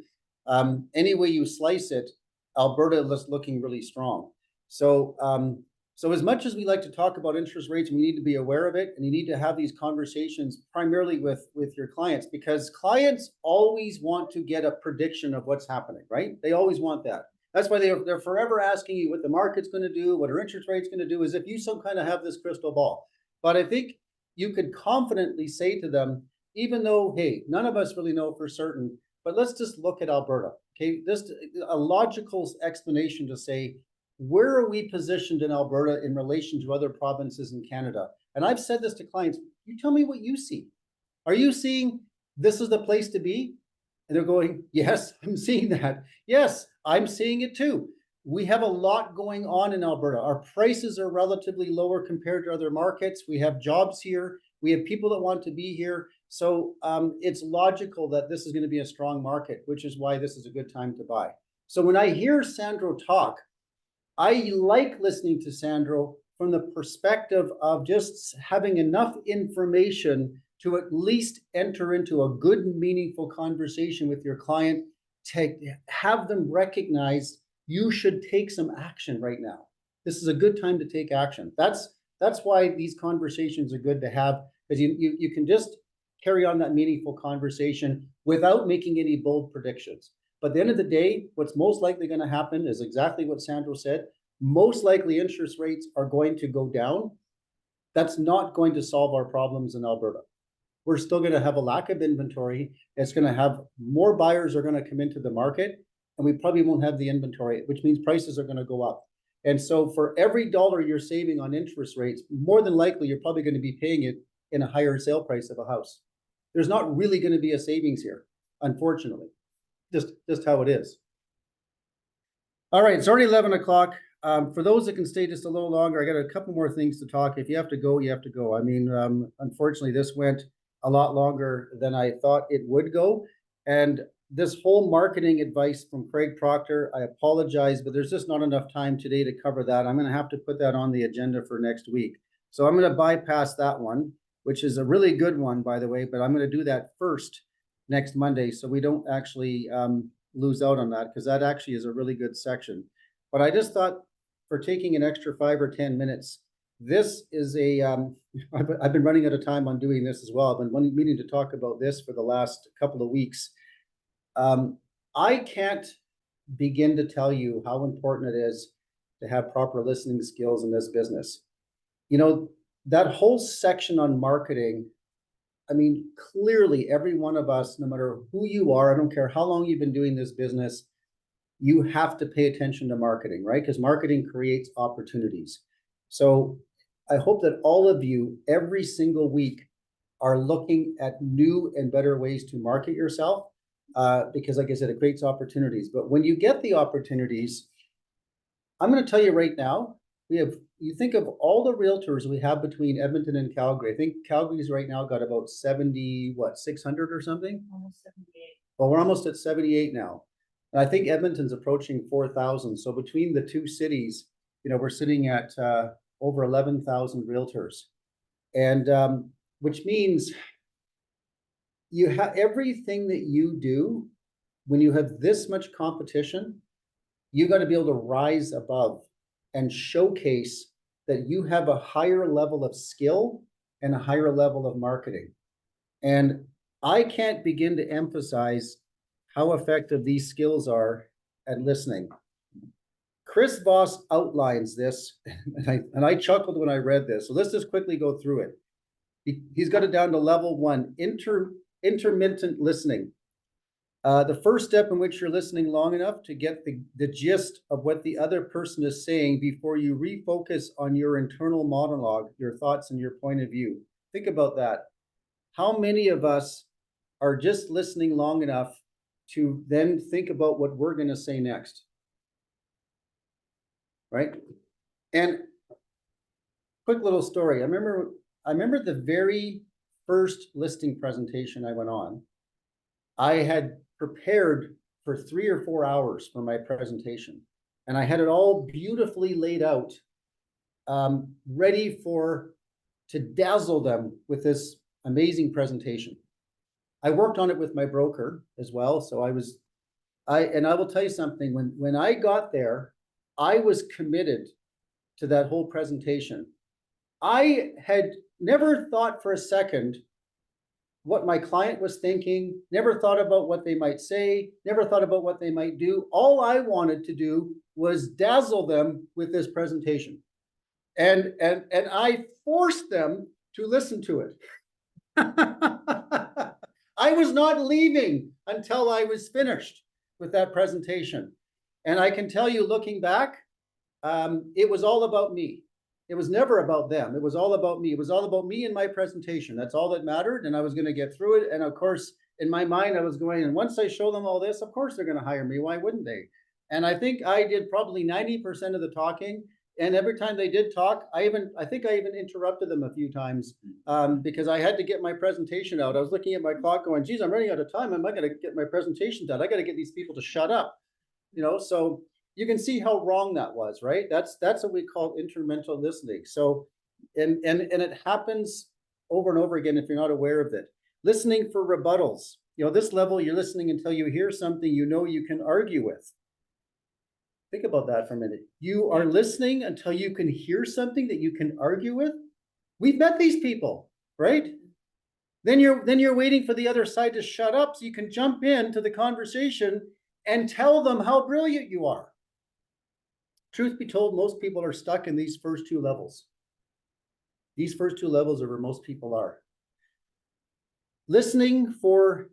Any way you slice it, Alberta is looking really strong. So as much as we like to talk about interest rates, we need to be aware of it, and you need to have these conversations primarily with your clients, because clients always want to get a prediction of what's happening, right? They always want that. That's why they're forever asking you what the market's gonna do, what our interest rate's gonna do, as if you some kind of have this crystal ball. But I think you could confidently say to them, even though, hey, none of us really know for certain, but let's just look at Alberta, okay? Just a logical explanation to say, where are we positioned in Alberta in relation to other provinces in Canada? And I've said this to clients, you tell me what you see. Are you seeing this is the place to be? And they're going, yes, I'm seeing that. Yes, I'm seeing it too. We have a lot going on in Alberta. Our prices are relatively lower compared to other markets. We have jobs here. We have people that want to be here. So it's logical that this is going to be a strong market, which is why this is a good time to buy. So when I hear Sandro talk, I like listening to Sandro from the perspective of just having enough information to at least enter into a good, meaningful conversation with your client, to have them recognize you should take some action right now. This is a good time to take action. That's why these conversations are good to have, because you can just carry on that meaningful conversation without making any bold predictions. But at the end of the day, what's most likely going to happen is exactly what Sandro said. Most likely interest rates are going to go down. That's not going to solve our problems in Alberta. We're still going to have a lack of inventory. It's going to have more buyers are going to come into the market, and we probably won't have the inventory, which means prices are going to go up. And so for every dollar you're saving on interest rates, more than likely you're probably going to be paying it in a higher sale price of a house. There's not really going to be a savings here, unfortunately. Just how it is. All right, it's already 11 o'clock. For those that can stay just a little longer, I got a couple more things to talk. If you have to go, you have to go. I mean, unfortunately, this went a lot longer than I thought it would go. And this whole marketing advice from Craig Proctor, I apologize, but there's just not enough time today to cover that. I'm going to have to put that on the agenda for next week. So I'm going to bypass that one, which is a really good one, by the way, but I'm going to do that first next Monday, so we don't actually lose out on that, because that actually is a really good section. But I just thought, for taking an extra 5 or 10 minutes, this is a, I've been running out of time on doing this as well. I've been meaning to talk about this for the last couple of weeks. I can't begin to tell you how important it is to have proper listening skills in this business. You know, that whole section on marketing, I mean, clearly every one of us, no matter who you are, I don't care how long you've been doing this business, you have to pay attention to marketing, right? Because marketing creates opportunities. So I hope that all of you every single week are looking at new and better ways to market yourself, because like I said, it creates opportunities. But when you get the opportunities, I'm going to tell you right now, you think of all the realtors we have between Edmonton and Calgary. I think Calgary's right now got about 600 or something? Almost 78. Well, we're almost at 78 now. And I think Edmonton's approaching 4,000. So between the two cities, you know, we're sitting at over 11,000 realtors. And which means you have everything that you do, when you have this much competition, you got to be able to rise above and showcase that you have a higher level of skill and a higher level of marketing. And I can't begin to emphasize how effective these skills are at listening. Chris Voss outlines this, and I chuckled when I read this. So let's just quickly go through it. He's got it down to level 1, intermittent listening. The first step in which you're listening long enough to get the gist of what the other person is saying before you refocus on your internal monologue, your thoughts and your point of view. Think about that. How many of us are just listening long enough to then think about what we're going to say next? Right? And quick little story. I remember the very first listing presentation I went on. I had prepared for 3 or 4 hours for my presentation, and I had it all beautifully laid out, ready to dazzle them with this amazing presentation. I worked on it with my broker as well. So I will tell you something, when I got there, I was committed to that whole presentation. I had never thought for a second what my client was thinking, never thought about what they might say, never thought about what they might do. All I wanted to do was dazzle them with this presentation. And I forced them to listen to it. I was not leaving until I was finished with that presentation. And I can tell you, looking back, it was all about me. It was never about them. It was all about me. It was all about me and my presentation. That's all that mattered. And I was going to get through it. And of course, in my mind, I was going, and once I show them all this, of course they're going to hire me. Why wouldn't they? And I think I did probably 90% of the talking. And every time they did talk, I think I even interrupted them a few times because I had to get my presentation out. I was looking at my clock going, geez, I'm running out of time. I'm not going to get my presentation done. I got to get these people to shut up. So you can see how wrong that was, right? That's what we call intermental listening. So, and it happens over and over again if you're not aware of it. Listening for rebuttals. This level, you're listening until you hear something you can argue with. Think about that for a minute. You are listening until you can hear something that you can argue with. We've met these people, right? Then you're waiting for the other side to shut up so you can jump into the conversation and tell them how brilliant you are. Truth be told, most people are stuck in these first two levels. These first two levels are where most people are. Listening for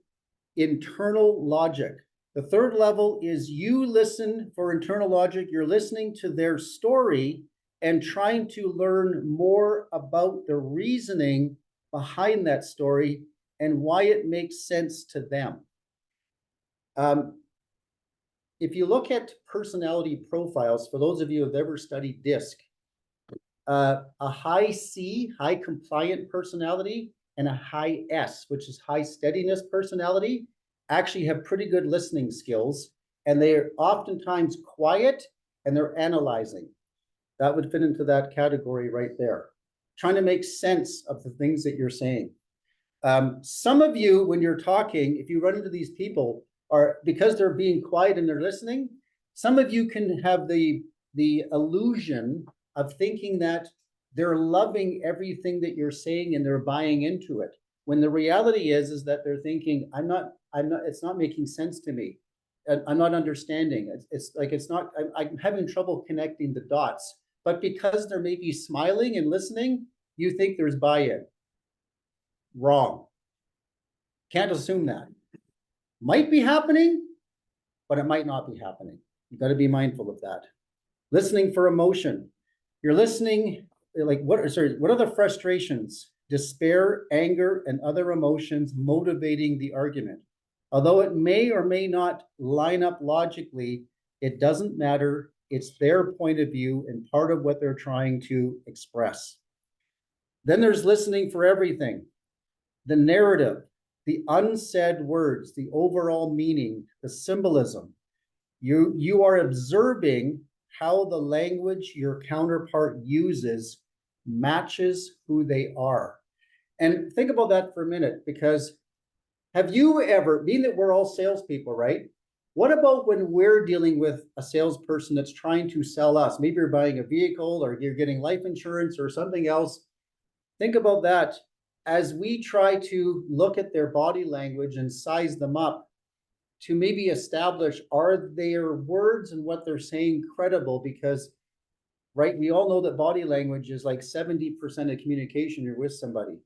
internal logic. The third level is you listen for internal logic. You're listening to their story and trying to learn more about the reasoning behind that story and why it makes sense to them. If you look at personality profiles, for those of you who have ever studied DISC, a high C, high compliant personality, and a high S, which is high steadiness personality, actually have pretty good listening skills, and they are oftentimes quiet and they're analyzing. That would fit into that category right there. Trying to make sense of the things that you're saying. Some of you, when you're talking, if you run into these people, are because they're being quiet and they're listening, some of you can have the illusion of thinking that they're loving everything that you're saying and they're buying into it. When the reality is that they're thinking, it's not making sense to me. I'm not understanding. I'm having trouble connecting the dots. But because they're maybe smiling and listening, you think there's buy-in. Wrong. Can't assume that. Might be happening, but it might not be happening. You've got to be mindful of that. Listening for emotion. You're listening, what are the frustrations, despair, anger, and other emotions motivating the argument? Although it may or may not line up logically, it doesn't matter. It's their point of view and part of what they're trying to express. Then there's listening for everything. The narrative, the unsaid words, the overall meaning, the symbolism. You are observing how the language your counterpart uses matches who they are. And think about that for a minute, because have you ever, being that we're all salespeople, right? What about when we're dealing with a salesperson that's trying to sell us? Maybe you're buying a vehicle or you're getting life insurance or something else. Think about that. As we try to look at their body language and size them up to maybe establish, are their words and what they're saying credible? Because, right, we all know that body language is like 70% of communication. You're with somebody.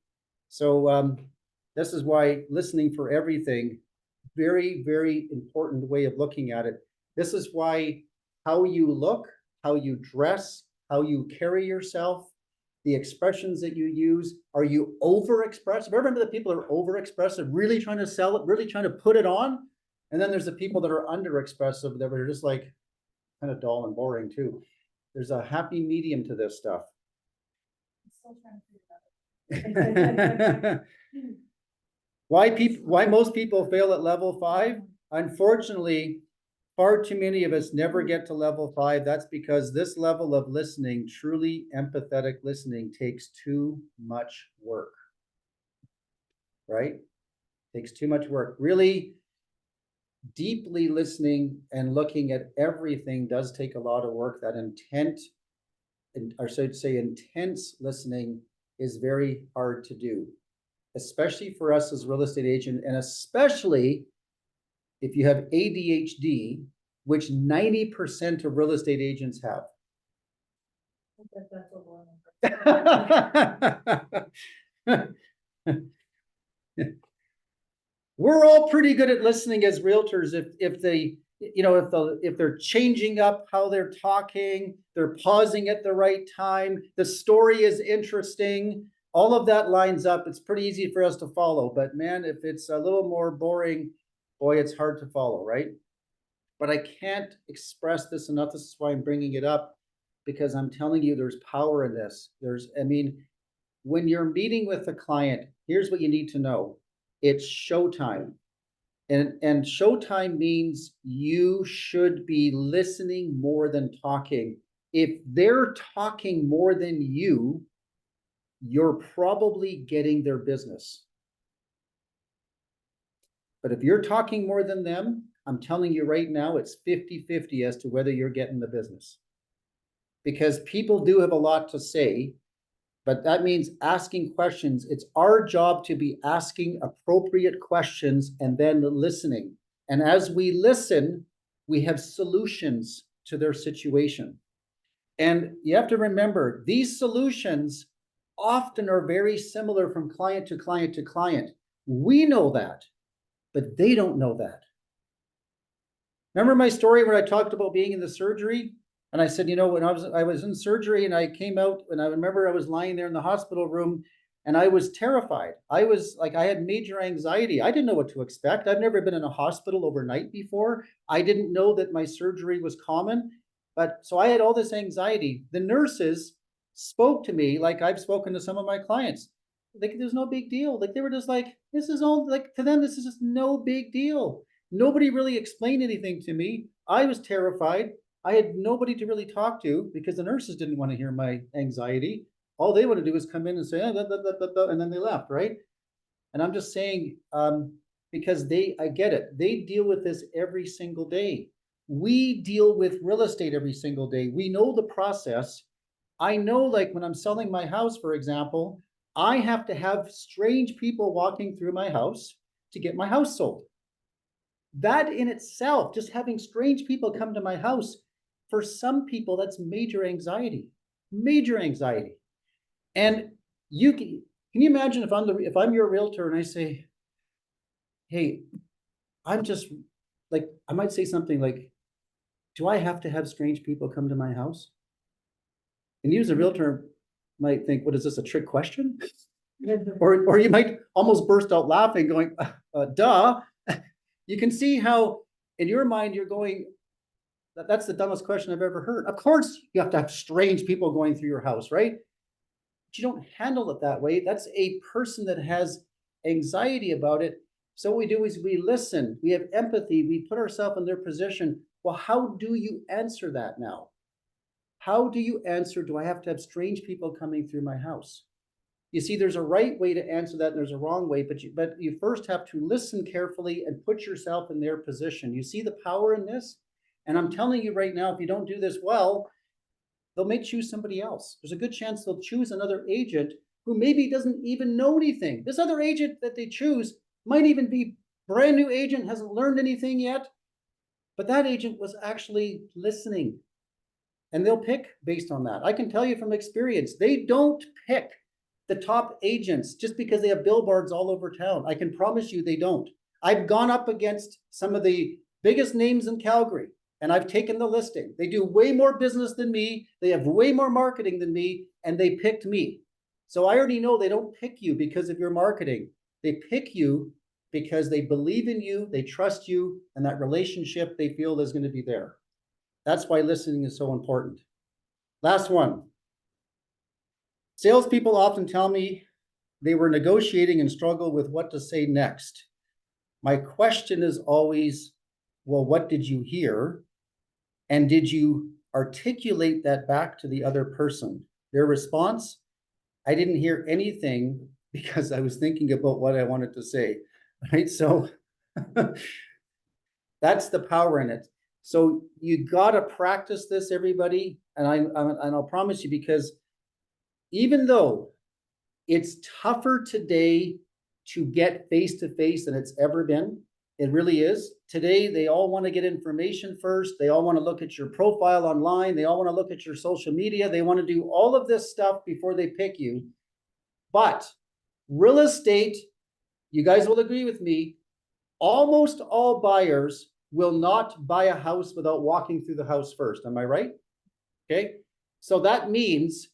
So this is why listening for everything, very, very important way of looking at it. This is why how you look, how you dress, how you carry yourself, the expressions that you use. Are you overexpressive? Remember the people that are overexpressive, really trying to sell it, really trying to put it on? And then there's the people that are underexpressive that are just like kind of dull and boring too. There's a happy medium to this stuff. I'm still trying to figure it out. Why most people fail at level 5? Unfortunately, far too many of us never get to level 5. That's because this level of listening, truly empathetic listening, takes too much work. Right? Takes too much work. Really deeply listening and looking at everything does take a lot of work. That intense listening is very hard to do. especially for us as real estate agent, and especially if you have ADHD, which 90% of real estate agents have. That's a lot. We're all pretty good at listening as realtors if they, you know, if they're changing up how they're talking, they're pausing at the right time, the story is interesting, all of that lines up. It's pretty easy for us to follow, but man, if it's a little more boring, boy, it's hard to follow, right? But I can't express this enough. This is why I'm bringing it up, because I'm telling you, there's power in this. I mean, when you're meeting with a client, here's what you need to know. It's showtime. And showtime means you should be listening more than talking. If they're talking more than you're probably getting their business. But if you're talking more than them, I'm telling you right now, it's 50-50 as to whether you're getting the business. Because people do have a lot to say, but that means asking questions. It's our job to be asking appropriate questions and then listening. And as we listen, we have solutions to their situation. And you have to remember, these solutions often are very similar from client to client to client. We know that, but they don't know that. Remember my story where I talked about being in the surgery? And I said, you know, when I was in surgery and I came out, and I remember I was lying there in the hospital room and I was terrified. I was like, I had major anxiety. I didn't know what to expect. I've never been in a hospital overnight before. I didn't know that my surgery was common. But so I had all this anxiety. The nurses spoke to me like I've spoken to some of my clients. Like, there's no big deal. Like, they were just like, this is all, like, to them, this is just no big deal. Nobody really explained anything to me. I was terrified. I had nobody to really talk to because the nurses didn't want to hear my anxiety. All they want to do is come in and say, oh, and then they left, right? And I'm just saying, because I get it. They deal with this every single day. We deal with real estate every single day. We know the process. I know, like, when I'm selling my house, for example, I have to have strange people walking through my house to get my house sold. That in itself, just having strange people come to my house, for some people, that's major anxiety, major anxiety. And can you imagine if I'm your realtor and I say, hey, I'm just like, I might say something like, do I have to have strange people come to my house? And you as a realtor might think, what is this, a trick question? Or you might almost burst out laughing going, duh. You can see how in your mind you're going, that's the dumbest question I've ever heard. Of course, you have to have strange people going through your house, right? But you don't handle it that way. That's a person that has anxiety about it. So what we do is we listen, we have empathy, we put ourselves in their position. Well, how do you answer that now? How do you answer, do I have to have strange people coming through my house? You see, there's a right way to answer that and there's a wrong way, but you first have to listen carefully and put yourself in their position. You see the power in this? And I'm telling you right now, if you don't do this well, they may choose somebody else. There's a good chance they'll choose another agent who maybe doesn't even know anything. This other agent that they choose might even be brand new agent, hasn't learned anything yet, but that agent was actually listening. And they'll pick based on that. I can tell you from experience, they don't pick the top agents just because they have billboards all over town. I can promise you they don't. I've gone up against some of the biggest names in Calgary and I've taken the listing. They do way more business than me. They have way more marketing than me, and they picked me. So I already know they don't pick you because of your marketing. They pick you because they believe in you, they trust you, and that relationship they feel is going to be there. That's why listening is so important. Last one. Salespeople often tell me they were negotiating and struggle with what to say next. My question is always, well, what did you hear? And did you articulate that back to the other person? Their response, I didn't hear anything because I was thinking about what I wanted to say, right? So that's the power in it. So you got to practice this, everybody. And I'll promise you, because even though it's tougher today to get face-to-face than it's ever been. It really is. Today, they all want to get information first. They all want to look at your profile online. They all want to look at your social media. They want to do all of this stuff before they pick you. But real estate, you guys will agree with me, almost all buyers will not buy a house without walking through the house first. Am I right? Okay, so that means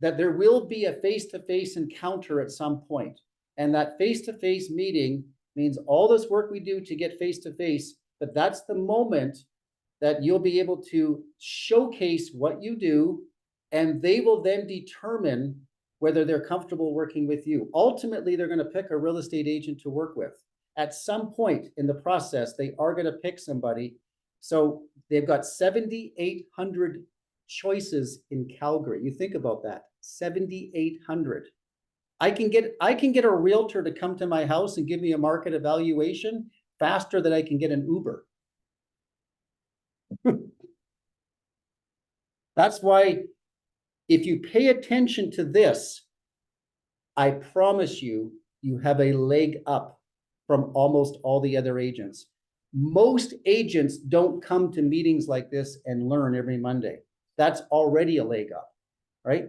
that there will be a face-to-face encounter at some point. And that face-to-face meeting means all this work we do to get face-to-face, but that's the moment that you'll be able to showcase what you do, and they will then determine whether they're comfortable working with you. Ultimately, they're going to pick a real estate agent to work with. At some point in the process, they are going to pick somebody. So they've got 7,800 choices in Calgary. You think about that, 7,800. I can get a realtor to come to my house and give me a market evaluation faster than I can get an Uber. That's why if you pay attention to this, I promise you, you have a leg up from almost all the other agents. Most agents don't come to meetings like this and learn every Monday. That's already a leg up, right?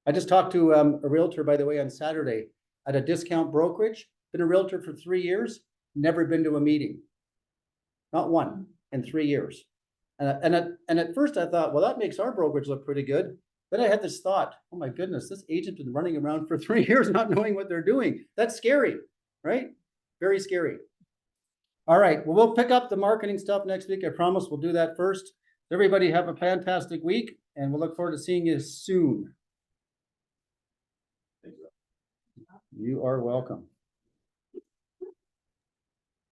I just talked to a realtor, by the way, on Saturday at a discount brokerage. Been a realtor for 3 years, never been to a meeting. Not one in 3 years. And at first I thought, well, that makes our brokerage look pretty good. Then I had this thought, oh my goodness, this agent's been running around for 3 years not knowing what they're doing. That's scary, right? Very scary. All right, well, we'll pick up the marketing stuff next week. I promise we'll do that first. Everybody have a fantastic week, and we'll look forward to seeing you soon. You are welcome.